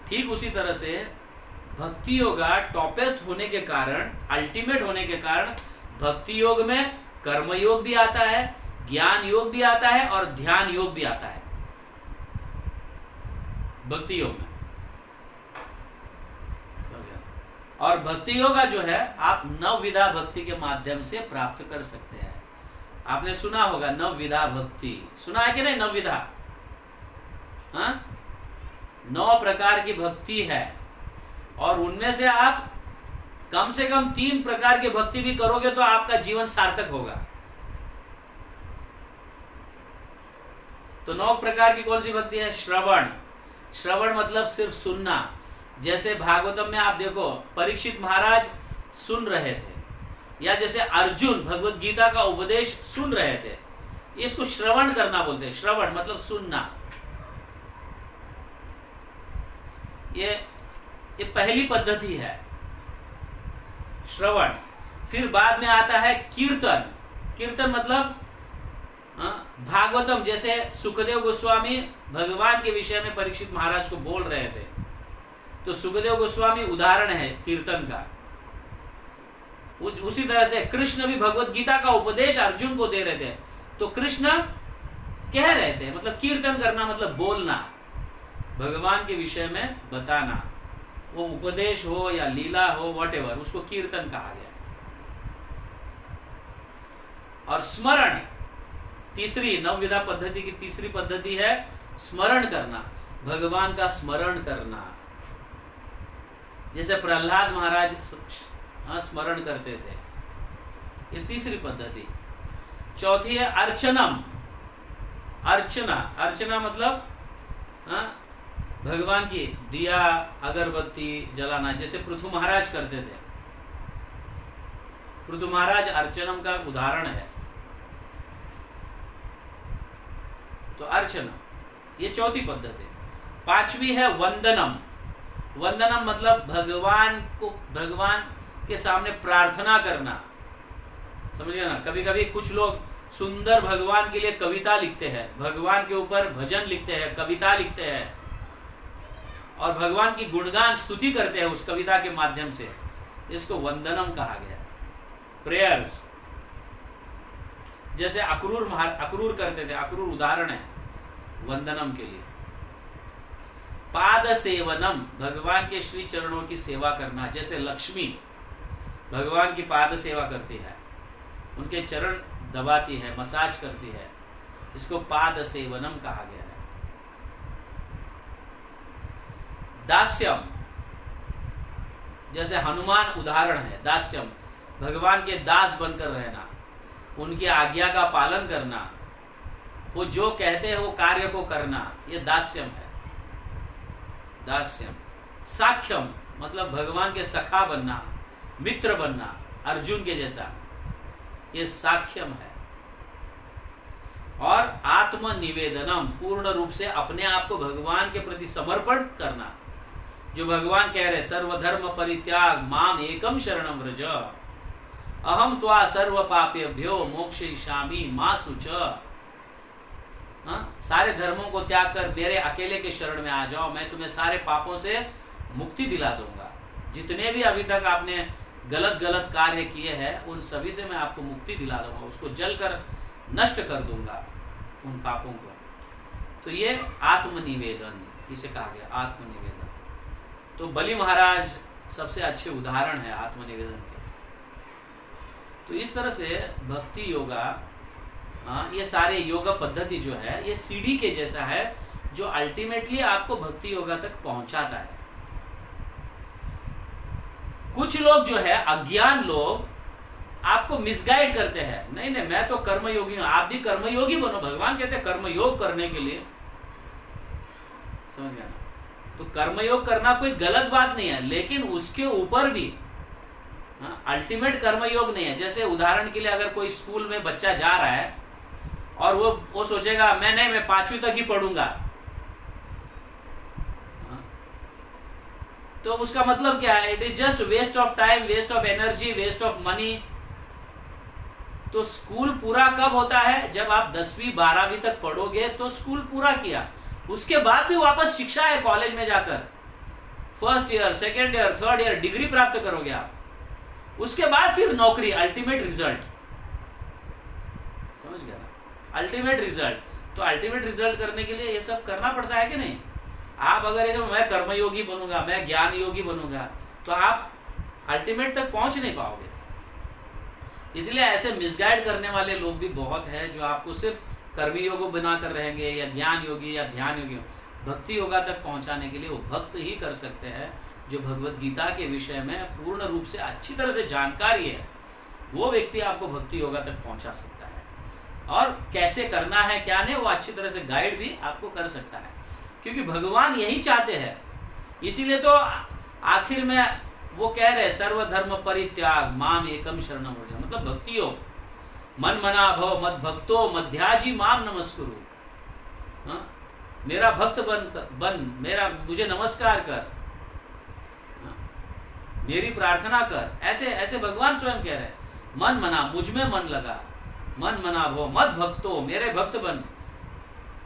ठीक उसी तरह से भक्ति योग टॉपेस्ट होने के कारण, अल्टीमेट होने के कारण, भक्ति योग में कर्म योग भी आता है, ज्ञान योग भी आता है और ध्यान योग भी आता है भक्ति योग में। और भक्ति योग जो है आप नवविधा भक्ति के माध्यम से प्राप्त कर सकते हैं। आपने सुना होगा नवविधा भक्ति, सुना है कि नहीं? नवविधा, हाँ, 9 प्रकार की भक्ति है और उनमें से आप कम से कम 3 प्रकार की भक्ति भी करोगे तो आपका जीवन सार्थक होगा। तो 9 प्रकार की कौन सी भक्ति है? श्रवण, श्रवण मतलब सिर्फ सुनना। जैसे भागवतम में आप देखो परीक्षित महाराज सुन रहे थे, या जैसे अर्जुन भगवत गीता का उपदेश सुन रहे थे, इसको श्रवण करना बोलते हैं। श्रवण मतलब सुनना। ये पहली पद्धति है श्रवण। फिर बाद में आता है कीर्तन। कीर्तन मतलब भागवतम, जैसे सुखदेव गोस्वामी भगवान के विषय में परीक्षित महाराज को बोल रहे थे, तो सुखदेव गोस्वामी उदाहरण है कीर्तन का। उसी तरह से कृष्ण भी भगवत गीता का उपदेश अर्जुन को दे रहे थे, तो कृष्ण कह रहे थे, मतलब कीर्तन करना मतलब बोलना, भगवान के विषय में बताना, वो उपदेश हो या लीला हो, व्हाटएवर, उसको कीर्तन कहा गया। और स्मरण, तीसरी नवविधा पद्धति की तीसरी पद्धति है स्मरण करना, भगवान का स्मरण करना। जैसे प्रहलाद महाराज स्मरण करते थे, ये तीसरी पद्धति। चौथी है अर्चनम। अर्चना, अर्चना मतलब भगवान की दिया अगरबत्ती जलाना, जैसे पृथु महाराज करते थे। पृथु महाराज अर्चनम का उदाहरण है। तो अर्चना ये चौथी पद्धति। पांचवी है वंदनम। वंदनम मतलब भगवान के सामने प्रार्थना करना, समझिए ना। कभी कभी कुछ लोग सुंदर भगवान के लिए कविता लिखते हैं, भगवान के ऊपर भजन लिखते हैं, कविता लिखते हैं और भगवान की गुणगान स्तुति करते हैं उस कविता के माध्यम से। इसको वंदनम कहा गया, प्रेयर्स। जैसे अक्रूर करते थे, अक्रूर उदाहरण है वंदनम के लिए। पाद सेवनम, भगवान के श्री चरणों की सेवा करना, जैसे लक्ष्मी भगवान की पाद सेवा करती है, उनके चरण दबाती है, मसाज करती है, इसको पाद सेवनम कहा गया है। दास्यम, जैसे हनुमान उदाहरण है। दास्यम भगवान के दास बनकर रहना, उनकी आज्ञा का पालन करना, वो जो कहते हैं वो कार्य को करना, ये दास्यम है। दास्यम। साख्यम मतलब भगवान के सखा बनना, मित्र बनना, अर्जुन के जैसा, ये साख्यम है। और आत्मनिवेदनम, पूर्ण रूप से अपने आप को भगवान के प्रति समर्पण करना, जो भगवान कह रहे सर्वधर्म परित्याग माम एकम शरणम व्रज अहम त्वा सर्व पापेभ्यो मोक्षयिष्यामि मा शुच। सारे धर्मों को त्याग कर मेरे अकेले के शरण में आ जाओ, मैं तुम्हें सारे पापों से मुक्ति दिला दूंगा। जितने भी अभी तक आपने गलत गलत कार्य किए हैं उन सभी से मैं आपको मुक्ति दिला दूंगा, उसको जलकर नष्ट कर दूंगा उन पापों को। तो ये आत्मनिवेदन इसे कहा गया, आत्मनिवेदन। तो बलि महाराज सबसे अच्छे उदाहरण है आत्मनिवेदन के। तो इस तरह से भक्ति योगा, ये सारे योगा पद्धति जो है ये सीढ़ी के जैसा है जो अल्टीमेटली आपको भक्ति योगा तक पहुंचाता है। कुछ लोग जो है अज्ञान लोग आपको मिसगाइड करते हैं, नहीं नहीं मैं तो कर्मयोगी हूं, आप भी कर्मयोगी बनो। भगवान कहते हैं कर्मयोग करने के लिए, समझ गया ना। तो कर्मयोग करना कोई गलत बात नहीं है, लेकिन उसके ऊपर भी अल्टीमेट कर्मयोग नहीं है। जैसे उदाहरण के लिए अगर कोई स्कूल में बच्चा जा रहा है और वो सोचेगा मैं 5वीं तक ही पढ़ूंगा, तो उसका मतलब क्या है? It is just waste of time, waste of energy, waste of money. तो स्कूल पूरा कब होता है? जब आप 10वीं 12वीं तक पढ़ोगे तो स्कूल पूरा किया, उसके बाद भी वापस शिक्षा है कॉलेज में जाकर, first year, second year, third year degree प्राप्त करोगे आप, उसके बाद फिर नौकरी, अल्टीमेट रिजल्ट। समझ गया ना? Ultimate result. तो अल्टीमेट रिजल्ट करने के लिए ये सब करना पड़ता है कि नहीं? आप अगर ये मैं कर्मयोगी बनूंगा, मैं ज्ञान योगी बनूंगा, तो आप अल्टीमेट तक पहुंच नहीं पाओगे। इसलिए ऐसे मिसगाइड करने वाले लोग भी बहुत हैं जो आपको सिर्फ कर्मयोग बनाकर रहेंगे, या ज्ञान योगी या ध्यान योगी। भक्ति योगा तक पहुंचाने के लिए वो भक्त ही कर सकते हैं जो भगवत गीता के विषय में पूर्ण रूप से अच्छी तरह से जानकारी है, वो व्यक्ति आपको भक्ति योगा तक पहुंचा सकता है। और कैसे करना है क्या नहीं वो अच्छी तरह से गाइड भी आपको कर सकता है, क्योंकि भगवान यही चाहते हैं। इसीलिए तो आखिर में वो कह रहे सर्वधर्म परित्याग माम एकम शरणम व्रज, मतलब भक्ति योग। मन मना भव मद भक्तो मध्याजी माम नमस्कुरु, मेरा भक्त बन मेरा मुझे नमस्कार कर, मेरी प्रार्थना कर। ऐसे ऐसे भगवान स्वयं कह रहे मन मना, मुझ में मन लगा, मन मना भव मद भक्तो, मेरे भक्त बन,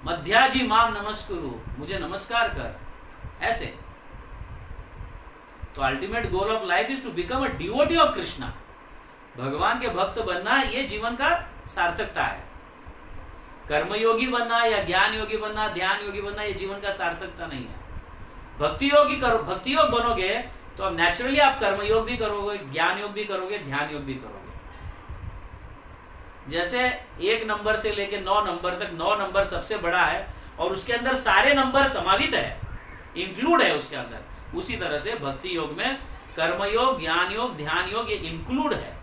मध्याजी माम नमस्कुरु, मुझे नमस्कार कर। ऐसे तो ultimate goal of life is to become a devotee of Krishna. भगवान के भक्त बनना ये जीवन का सार्थकता है। कर्मयोगी बनना या ज्ञान योगी बनना, ध्यान योगी बनना ये जीवन का सार्थकता नहीं है। भक्ति योग बनोगे तो अब नेचुरली आप कर्मयोग भी करोगे, ज्ञान योग भी करोगे, ध्यान योग भी करोगे। जैसे 1 नंबर से लेके 9 नंबर तक, 9 नंबर सबसे बड़ा है और उसके अंदर सारे नंबर समावित है, इंक्लूड है उसके अंदर। उसी तरह से भक्ति योग में कर्मयोग, ज्ञान योग, ध्यान योग ये इंक्लूड है।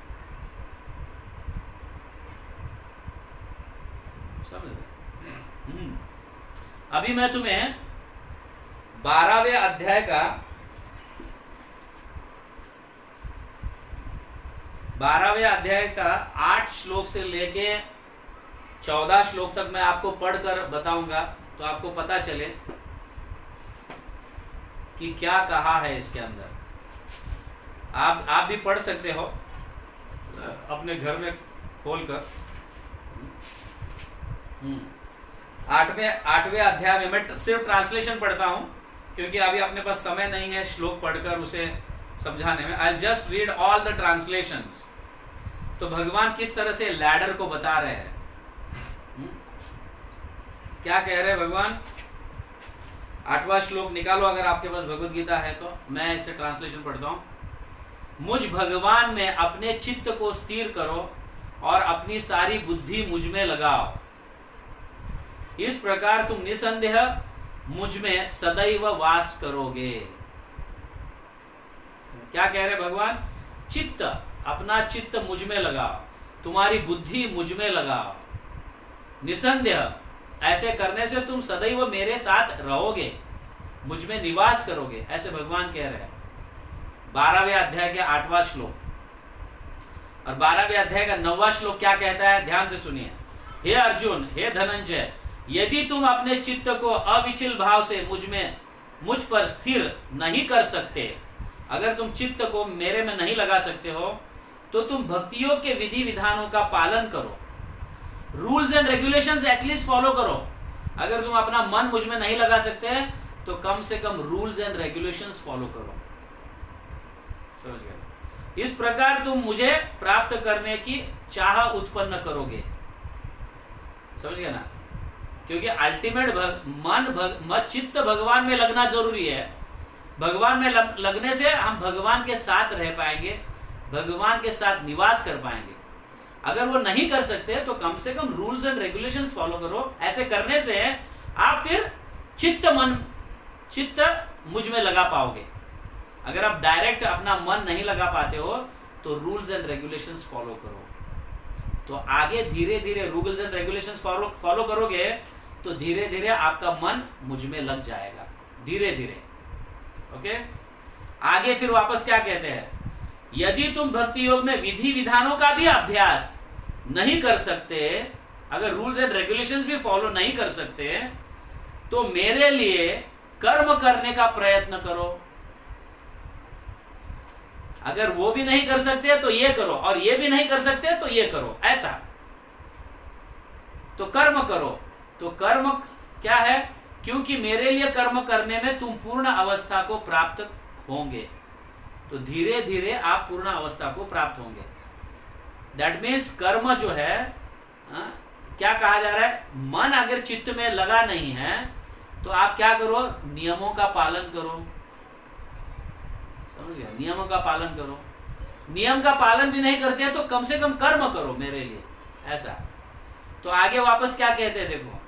अभी मैं तुम्हें 12वें अध्याय का 8 श्लोक से लेके 14 श्लोक तक मैं आपको पढ़कर बताऊंगा, तो आपको पता चले कि क्या कहा है इसके अंदर। आप भी पढ़ सकते हो अपने घर में खोलकर। 8वें अध्याय में मैं सिर्फ ट्रांसलेशन पढ़ता हूं, क्योंकि अभी अपने पास समय नहीं है श्लोक पढ़कर उसे समझाने में। I just read all the translations. तो भगवान किस तरह से लैडर को बता रहे हैं, क्या कह रहे हैं भगवान। 8वां श्लोक निकालो अगर आपके पास भगवत गीता है तो, मैं इसे ट्रांसलेशन पढ़ता हूं। मुझ भगवान में अपने चित्त को स्थिर करो और अपनी सारी बुद्धि मुझ में लगाओ, इस प्रकार तुम निसंदेह मुझ में सदैव वास करोगे। क्या कह रहे भगवान? चित्त, अपना चित्त मुझ में लगाओ, तुम्हारी बुद्धि मुझ में लगाओ, निसंदेह ऐसे करने से तुम सदैव मेरे साथ रहोगे, मुझ में निवास करोगे, ऐसे भगवान कह रहे हैं। 12वें अध्याय के 8वां श्लोक। और 12वें अध्याय का 9वां श्लोक क्या कहता है, ध्यान से सुनिए। हे अर्जुन, हे धनंजय, यदि तुम अपने चित्त को अविचल भाव से मुझ में मुझ पर स्थिर नहीं कर सकते, अगर तुम चित्त को मेरे में नहीं लगा सकते हो, तो तुम भक्ति योग के विधि विधानों का पालन करो, rules and regulations at least follow करो। अगर तुम अपना मन मुझ में नहीं लगा सकते तो कम से कम रूल्स एंड रेगुलेशंस फॉलो करो। समझ गए? इस प्रकार तुम मुझे प्राप्त करने की चाह उत्पन्न करोगे। समझ गए ना? क्योंकि अल्टीमेट चित्त भगवान में लगना जरूरी है। भगवान में लगने से हम भगवान के साथ रह पाएंगे, भगवान के साथ निवास कर पाएंगे। अगर वो नहीं कर सकते तो कम से कम रूल्स एंड रेगुलेशंस फॉलो करो। ऐसे करने से आप फिर चित्त मुझ में लगा पाओगे। अगर आप डायरेक्ट अपना मन नहीं लगा पाते हो तो रूल्स एंड रेगुलेशंस फॉलो करो। तो आगे धीरे धीरे रूल्स एंड रेगुलेशंस फॉलो करोगे तो धीरे धीरे आपका मन मुझ में लग जाएगा, धीरे धीरे। ओके, आगे फिर वापस क्या कहते हैं? यदि तुम भक्ति योग में विधि विधानों का भी अभ्यास नहीं कर सकते, अगर रूल्स एंड रेगुलेशंस भी फॉलो नहीं कर सकते, तो मेरे लिए कर्म करने का प्रयत्न करो। अगर वो भी नहीं कर सकते तो ये करो, और ये भी नहीं कर सकते तो ये करो, ऐसा। तो कर्म करो। तो कर्म क्या है? क्योंकि मेरे लिए कर्म करने में तुम पूर्ण अवस्था को प्राप्त होंगे। तो धीरे धीरे आप पूर्ण अवस्था को प्राप्त होंगे। दैट मीन्स कर्म जो है, क्या कहा जा रहा है? मन अगर चित्त में लगा नहीं है तो आप क्या करो? नियमों का पालन करो। समझ गया? नियमों का पालन करो। नियम का पालन भी नहीं करते तो कम से कम कर्म करो मेरे लिए, ऐसा। तो आगे वापस क्या कहते हैं देखो,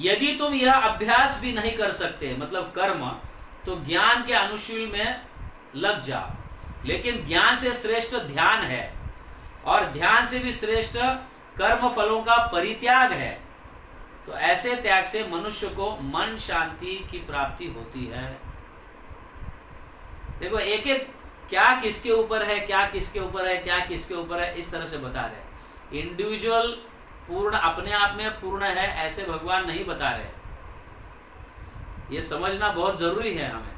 यदि तुम यह अभ्यास भी नहीं कर सकते, मतलब कर्म, तो ज्ञान के अनुशील में लग जाओ। लेकिन ज्ञान से श्रेष्ठ ध्यान है, और ध्यान से भी श्रेष्ठ कर्म फलों का परित्याग है। तो ऐसे त्याग से मनुष्य को मन शांति की प्राप्ति होती है। देखो, एक एक क्या किसके ऊपर है, क्या किसके ऊपर है, क्या किसके ऊपर है, इस तरह से बता रहे। इंडिविजुअल पूर्ण अपने आप में पूर्ण है ऐसे भगवान नहीं बता रहे। ये समझना बहुत जरूरी है हमें।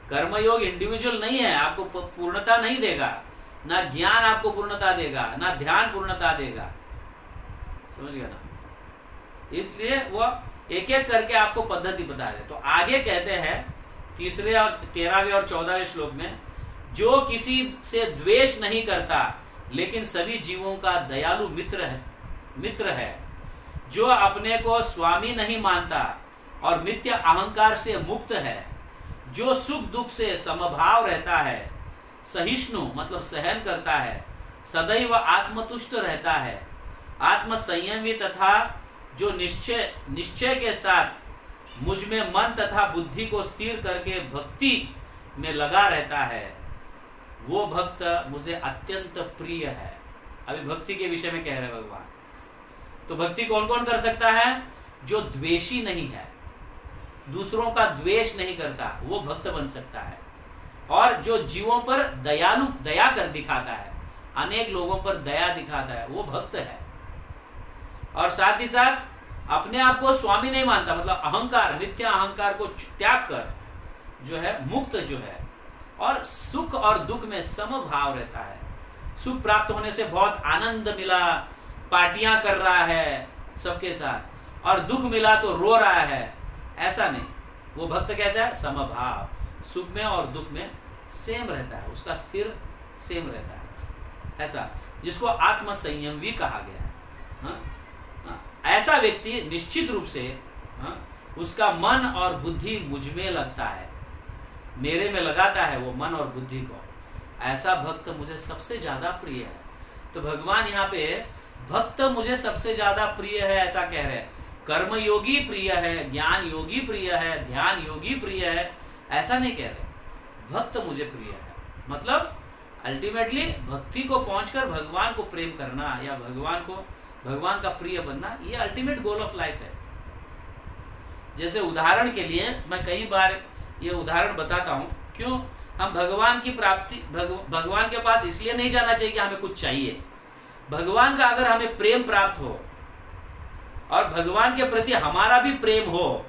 कर्मयोग इंडिविजुअल नहीं है, आपको पूर्णता नहीं देगा। ना ज्ञान आपको पूर्णता देगा, ना ध्यान पूर्णता देगा। समझ गया ना? इसलिए वो एक एक करके आपको पद्धति बता रहे। तो आगे कहते हैं 3 और 13वें और 14वें श्लोक में, जो किसी से द्वेष नहीं करता लेकिन सभी जीवों का दयालु मित्र है, जो अपने को स्वामी नहीं मानता और मिथ्या अहंकार से मुक्त है, जो सुख दुख से समभाव रहता है, सहिष्णु मतलब सहन करता है, सदैव आत्मतुष्ट रहता है, आत्म संयमी तथा जो निश्चय के साथ मुझ में मन तथा बुद्धि को स्थिर करके भक्ति में लगा रहता है, वो भक्त मुझे अत्यंत प्रिय है। अभी भक्ति के विषय में कह रहे भगवान। तो भक्ति कौन कौन कर सकता है? जो द्वेषी नहीं है, दूसरों का द्वेष नहीं करता, वो भक्त बन सकता है। और जो जीवों पर दया कर दिखाता है, अनेक लोगों पर दया दिखाता है, वो भक्त है। और साथ ही साथ अपने आप को स्वामी नहीं मानता, मतलब अहंकार, मिथ्या अहंकार को त्याग कर जो है मुक्त जो है, और सुख और दुख में समभाव रहता है। सुख प्राप्त होने से बहुत आनंद मिला, पार्टियां कर रहा है सबके साथ, और दुख मिला तो रो रहा है, ऐसा नहीं। वो भक्त कैसा है? समभाव, सुख में और दुख में सेम रहता है, उसका स्थिर सेम रहता है, ऐसा, जिसको आत्म संयम भी कहा गया है। हाँ? ऐसा व्यक्ति निश्चित रूप से उसका मन और बुद्धि मुझ में लगता है, मेरे में लगाता है वो मन और बुद्धि को। ऐसा भक्त मुझे सबसे ज्यादा प्रिय है। तो भगवान यहाँ पे भक्त मुझे सबसे ज्यादा प्रिय है ऐसा कह रहे हैं। कर्म योगी प्रिय है, ज्ञान योगी प्रिय है, ध्यान योगी प्रिय है, ऐसा नहीं कह रहे। भक्त मुझे प्रिय है मतलब अल्टीमेटली भक्ति को पहुंचकर भगवान को प्रेम करना या भगवान का प्रिय बनना, ये अल्टीमेट गोल ऑफ लाइफ है। जैसे उदाहरण के लिए मैं कई बार ये उदाहरण बताता हूँ, क्यों हम भगवान की प्राप्ति भगवान के पास इसलिए नहीं जाना चाहिए कि हमें कुछ चाहिए। भगवान का अगर हमें प्रेम प्राप्त हो और भगवान के प्रति हमारा भी प्रेम हो,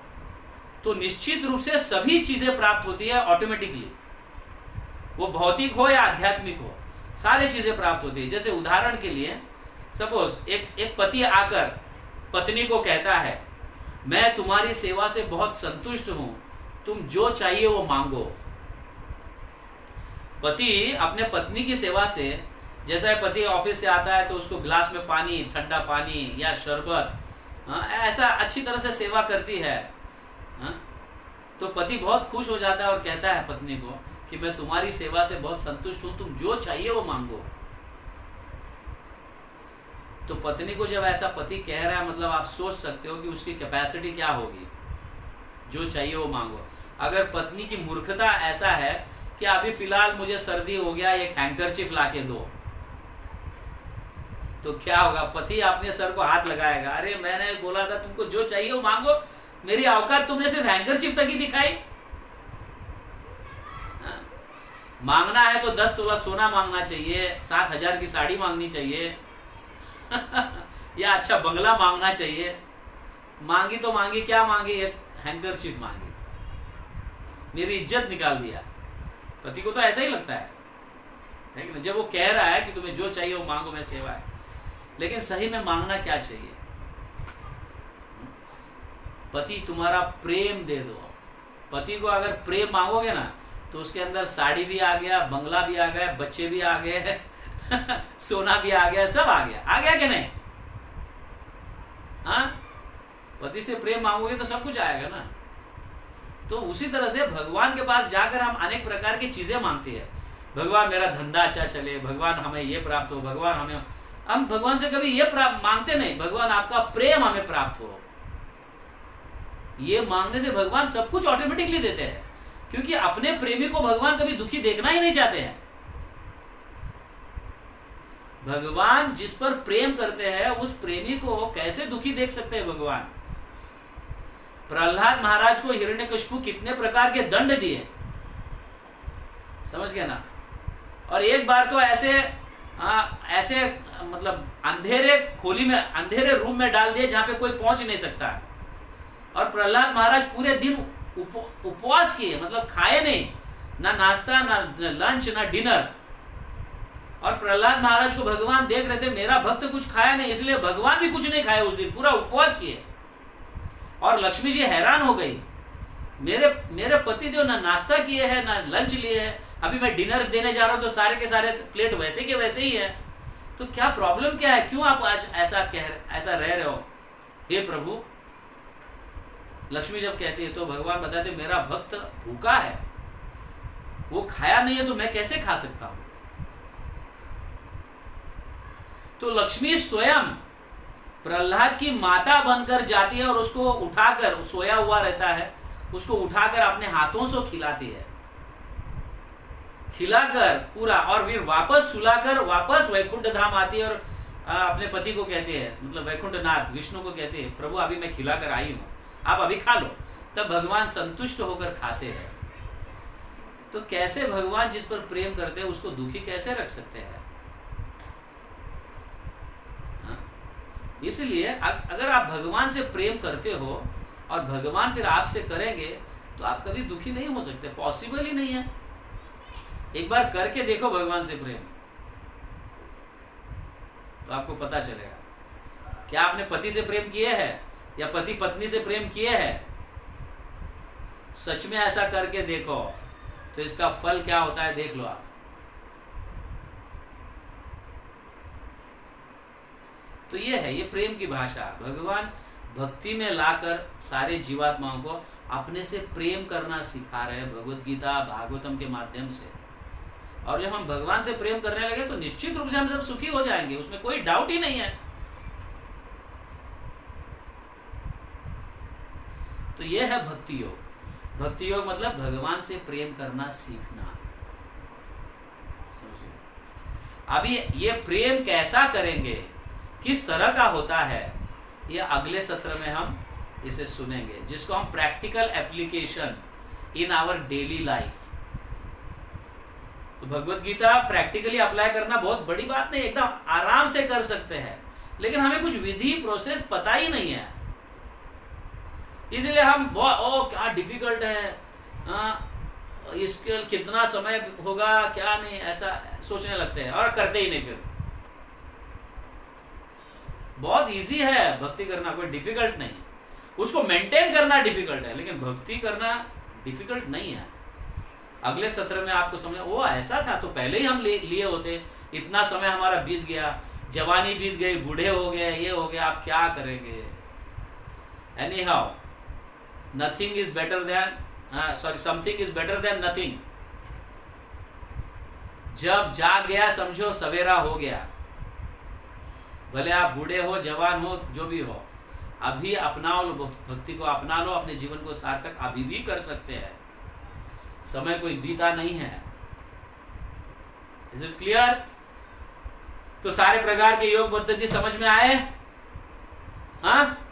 तो निश्चित रूप से सभी चीजें प्राप्त होती है ऑटोमेटिकली, वो भौतिक हो या आध्यात्मिक हो, सारी चीजें प्राप्त होती है। जैसे उदाहरण के लिए सपोज एक पति आकर पत्नी को कहता है, मैं तुम्हारी सेवा से बहुत संतुष्ट हूं, तुम जो चाहिए वो मांगो। पति अपने पत्नी की सेवा से, जैसा पति ऑफिस से आता है तो उसको गिलास में पानी, ठंडा पानी या शरबत, ऐसा अच्छी तरह से सेवा करती है, तो पति बहुत खुश हो जाता है और कहता है पत्नी को कि मैं तुम्हारी सेवा से बहुत संतुष्ट हूं, तुम जो चाहिए वो मांगो। तो पत्नी को जब ऐसा पति कह रहा है, मतलब आप सोच सकते हो कि उसकी कैपेसिटी क्या होगी, जो चाहिए वो मांगो। अगर पत्नी की मूर्खता ऐसा है कि अभी फिलहाल मुझे सर्दी हो गया, एक हैंकरचिफ ला के दो, तो क्या होगा? पति अपने सर को हाथ लगाएगा, अरे मैंने बोला था तुमको जो चाहिए वो मांगो, मेरी औकात तुमने सिर्फ हैंकरचिफ तक ही दिखाई। मांगना है तो 10 तोला सोना मांगना चाहिए, 7,000 की साड़ी मांगनी चाहिए या अच्छा बंगला मांगना चाहिए। मांगी तो मांगी, क्या मांगी? एक हैंकरचिफ मांगी, मेरी इज्जत निकाल दिया। पति को तो ऐसा ही लगता है कि जब वो कह रहा है कि तुम्हें जो चाहिए वो मांगो, मैं सेवा है। लेकिन सही में मांगना क्या चाहिए? पति तुम्हारा प्रेम दे दो। पति को अगर प्रेम मांगोगे ना तो उसके अंदर साड़ी भी आ गया, बंगला भी आ गया, बच्चे भी आ गए सोना भी आ गया, सब आ गया कि नहीं? हाँ, पति से प्रेम मांगोगे तो सब कुछ आएगा ना। तो उसी तरह से भगवान के पास जाकर हम अनेक प्रकार की चीजें मांगते हैं। भगवान मेरा धंधा अच्छा चले, भगवान हमें ये प्राप्त हो, भगवान हमें, हम भगवान से कभी ये प्राप्त मांगते नहीं, भगवान आपका प्रेम हमें प्राप्त हो। ये मांगने से भगवान सब कुछ ऑटोमेटिकली देते हैं, क्योंकि अपने प्रेमी को भगवान कभी दुखी देखना ही नहीं चाहते हैं। भगवान जिस पर प्रेम करते हैं उस प्रेमी को कैसे दुखी देख सकते हैं भगवान? प्रहलाद महाराज को हिरण्यकशिपु कितने प्रकार के दंड दिए, समझ गए ना? और एक बार तो ऐसे मतलब अंधेरे खोली में, अंधेरे रूम में डाल दिए जहां पे कोई पहुंच नहीं सकता। और प्रहलाद महाराज पूरे दिन उपवास किए, मतलब खाए नहीं, ना नाश्ता, ना लंच, ना डिनर। और प्रहलाद महाराज को भगवान देख रहे थे, मेरा भक्त कुछ खाया नहीं, इसलिए भगवान भी कुछ नहीं खाए उस दिन, पूरा उपवास किए। और लक्ष्मी जी हैरान हो गई, मेरे पति देव ना नाश्ता किए हैं ना लंच लिए हैं, अभी मैं डिनर देने जा रहा हूं तो सारे के सारे प्लेट वैसे के वैसे ही है, तो क्या प्रॉब्लम क्या है? क्यों आप आज ऐसा रह रहे हो हे प्रभु? लक्ष्मी जब कहती है तो भगवान बताते मेरा भक्त भूखा है, वो खाया नहीं है तो मैं कैसे खा सकता हूं? तो लक्ष्मी स्वयं प्रहलाद की माता बनकर जाती है और उसको उठाकर, सोया हुआ रहता है, उसको उठाकर अपने हाथों से खिलाती है, खिलाकर पूरा, और फिर वापस सुलाकर वापस वैकुंठ धाम आती है और अपने पति को कहती है, मतलब वैकुंठनाथ विष्णु को कहती है, प्रभु अभी मैं खिलाकर आई हूं, आप अभी खा लो। तब भगवान संतुष्ट होकर खाते हैं। तो कैसे भगवान जिस पर प्रेम करते हैं उसको दुखी कैसे रख सकते हैं? इसलिए अगर आप भगवान से प्रेम करते हो और भगवान फिर आपसे करेंगे तो आप कभी दुखी नहीं हो सकते, पॉसिबल ही नहीं है। एक बार करके देखो भगवान से प्रेम, तो आपको पता चलेगा। क्या आपने पति से प्रेम किए हैं या पति पत्नी से प्रेम किए हैं? सच में ऐसा करके देखो तो इसका फल क्या होता है देख लो आप। तो ये है, ये प्रेम की भाषा। भगवान भक्ति में लाकर सारे जीवात्माओं को अपने से प्रेम करना सिखा रहे हैं भगवत गीता भागवतम के माध्यम से। और जब हम भगवान से प्रेम करने लगे तो निश्चित रूप से हम सब सुखी हो जाएंगे, उसमें कोई डाउट ही नहीं है। तो ये है भक्ति योग। भक्ति योग मतलब भगवान से प्रेम करना सीखना। अभी ये प्रेम कैसा करेंगे, किस तरह का होता है, ये अगले सत्र में हम इसे सुनेंगे, जिसको हम practical application in our daily life. तो भगवत गीता प्रैक्टिकली अप्लाई करना बहुत बड़ी बात नहीं, एकदम आराम से कर सकते हैं, लेकिन हमें कुछ विधि प्रोसेस पता ही नहीं है। इसलिए हम बहुत ओ क्या डिफिकल्ट है, हाँ इसके कितना समय होगा क्या नहीं, ऐसा सोचने लगते हैं और करते ही नहीं। फिर बहुत इजी है भक्ति करना, कोई डिफिकल्ट नहीं। उसको मेंटेन करना डिफिकल्ट है, लेकिन भक्ति करना डिफिकल्ट नहीं है। अगले सत्र में आपको समझ, वो ऐसा था तो पहले ही हम लिए होते, इतना समय हमारा बीत गया, जवानी बीत गई, बूढ़े हो गए, ये हो गया, आप क्या करेंगे। Any how nothing is better than something is better than nothing. जब जाग गया समझो सवेरा हो गया। भले आप बूढ़े हो, जवान हो, जो भी हो, अभी अपनाओ लो, भक्ति को अपना लो, अपने जीवन को सार्थक अभी भी कर सकते हैं। समय कोई बीता नहीं है। Is it clear? तो सारे प्रकार के योग पद्धति समझ में आए? हाँ,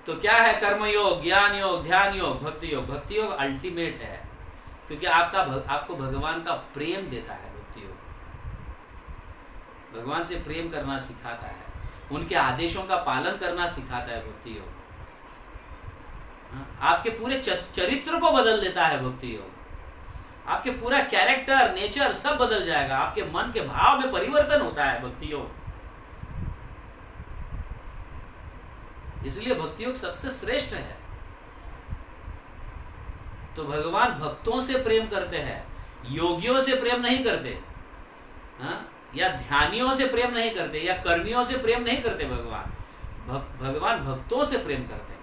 तो क्या है? कर्म योग, ज्ञान योग, ध्यान योग, भक्ति योग। भक्ति योग अल्टीमेट है, क्योंकि आपको भगवान का प्रेम देता है। भक्ति योग भगवान से प्रेम करना सिखाता है, उनके आदेशों का पालन करना सिखाता है भक्ति योग। आपके पूरे चरित्र को बदल देता है भक्ति योग। आपके पूरा कैरेक्टर, नेचर सब बदल जाएगा, आपके मन के भाव में परिवर्तन होता है भक्ति योग। इसलिए भक्ति योग सबसे श्रेष्ठ है। तो भगवान भक्तों से प्रेम करते हैं, योगियों से प्रेम नहीं करते, हाँ? या ध्यानियों से प्रेम नहीं करते, या कर्मियों से प्रेम नहीं करते। भगवान भक्तों से प्रेम करते हैं।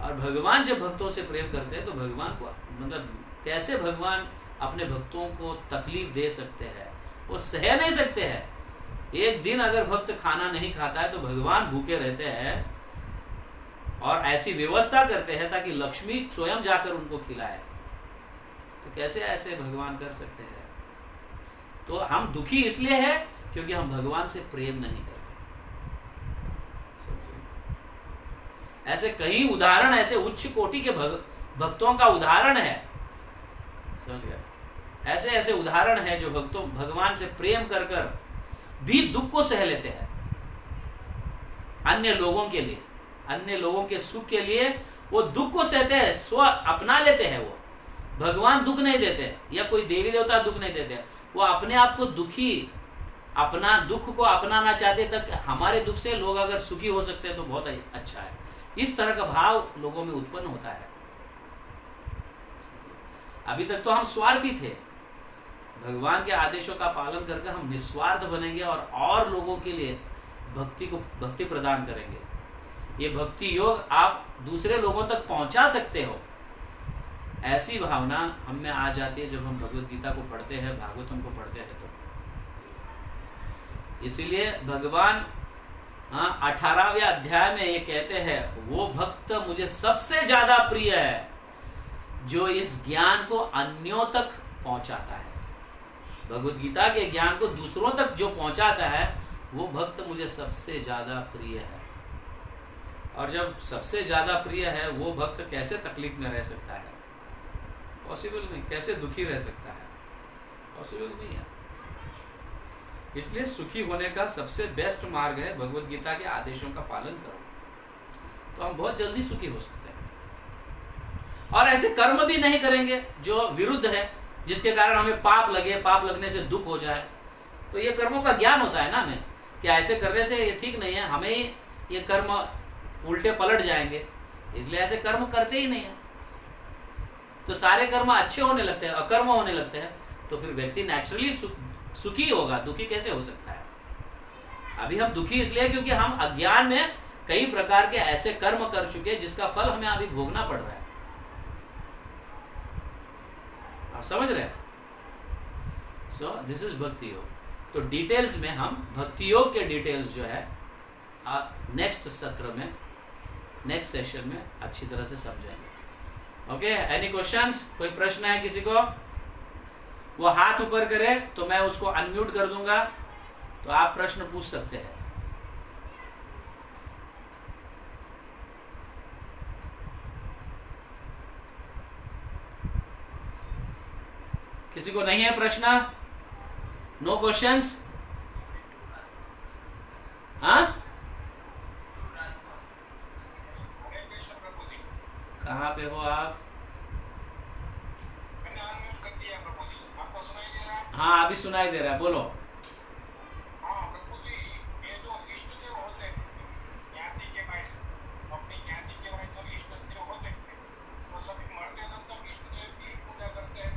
और भगवान जब भक्तों से प्रेम करते हैं तो भगवान को मतलब कैसे भगवान अपने भक्तों को तकलीफ दे सकते हैं? वो सह नहीं सकते हैं। एक दिन अगर भक्त खाना नहीं खाता है तो भगवान भूखे रहते हैं और ऐसी व्यवस्था करते हैं ताकि लक्ष्मी स्वयं जाकर उनको खिलाए। तो कैसे ऐसे भगवान कर सकते हैं? तो हम दुखी इसलिए है क्योंकि हम भगवान से प्रेम नहीं करते। ऐसे कई उदाहरण, ऐसे उच्च कोटि के भक्तों का उदाहरण है, समझ गए? ऐसे ऐसे उदाहरण है जो भगवान से प्रेम कर कर भी दुख को सह लेते हैं। अन्य लोगों के लिए, अन्य लोगों के सुख के लिए वो दुख को सहते हैं, स्व अपना लेते हैं। वो भगवान दुख नहीं देते, या कोई देवी देवता दुख नहीं देते, वो अपने आप को दुखी, अपना दुख को अपनाना चाहते। तक हमारे दुख से लोग अगर सुखी हो सकते हैं तो बहुत अच्छा है। इस तरह का भाव लोगों में उत्पन्न होता है। अभी तक तो हम स्वार्थी थे, भगवान के आदेशों का पालन करके हम निस्वार्थ बनेंगे और लोगों के लिए भक्ति प्रदान करेंगे। ये भक्ति योग आप दूसरे लोगों तक पहुंचा सकते हो, ऐसी भावना हम में आ जाती है जब हम भगवद गीता को पढ़ते हैं, भागवतम को पढ़ते हैं। तो इसीलिए भगवान 18वें अध्याय में ये कहते हैं, वो भक्त मुझे सबसे ज्यादा प्रिय है जो इस ज्ञान को अन्यों तक पहुंचाता है। भगवद गीता के ज्ञान को दूसरों तक जो पहुंचाता है वो भक्त मुझे सबसे ज्यादा प्रिय है। और जब सबसे ज्यादा प्रिय है वो भक्त कैसे तकलीफ में रह सकता है? पॉसिबल नहीं। कैसे दुखी रह सकता है? पॉसिबल नहीं है। इसलिए सुखी होने का सबसे बेस्ट मार्ग है भगवद गीता के आदेशों का पालन करो, तो हम बहुत जल्दी सुखी हो सकते हैं। और ऐसे कर्म भी नहीं करेंगे जो विरुद्ध है, जिसके कारण हमें पाप लगे, पाप लगने से दुख हो जाए। तो ये कर्मों का ज्ञान होता है ना हमें, कि ऐसे करने से ये ठीक नहीं है, हमें ये कर्म उल्टे पलट जाएंगे, इसलिए ऐसे कर्म करते ही नहीं है। तो सारे कर्म अच्छे होने लगते हैं, अकर्म होने लगते हैं, तो फिर व्यक्ति नेचुरली सुखी होगा। दुखी कैसे हो सकता है? अभी हम दुखी इसलिए क्योंकि हम अज्ञान में कई प्रकार के ऐसे कर्म कर चुके हैं जिसका फल हमें अभी भोगना पड़ रहा है। आप समझ रहे हैं? सो दिस इज भक्ति योग। तो डिटेल्स में हम भक्ति योग के डिटेल्स जो है नेक्स्ट सत्र में, नेक्स्ट सेशन में अच्छी तरह से समझेंगे। Okay, any questions? कोई प्रश्न है किसी को? वो हाथ ऊपर करे तो मैं उसको अनम्यूट कर दूंगा, तो आप प्रश्न पूछ सकते हैं। किसी को नहीं है प्रश्न? No questions? हाँ, हाँ अभी सुनाई दे रहा है, बोलो।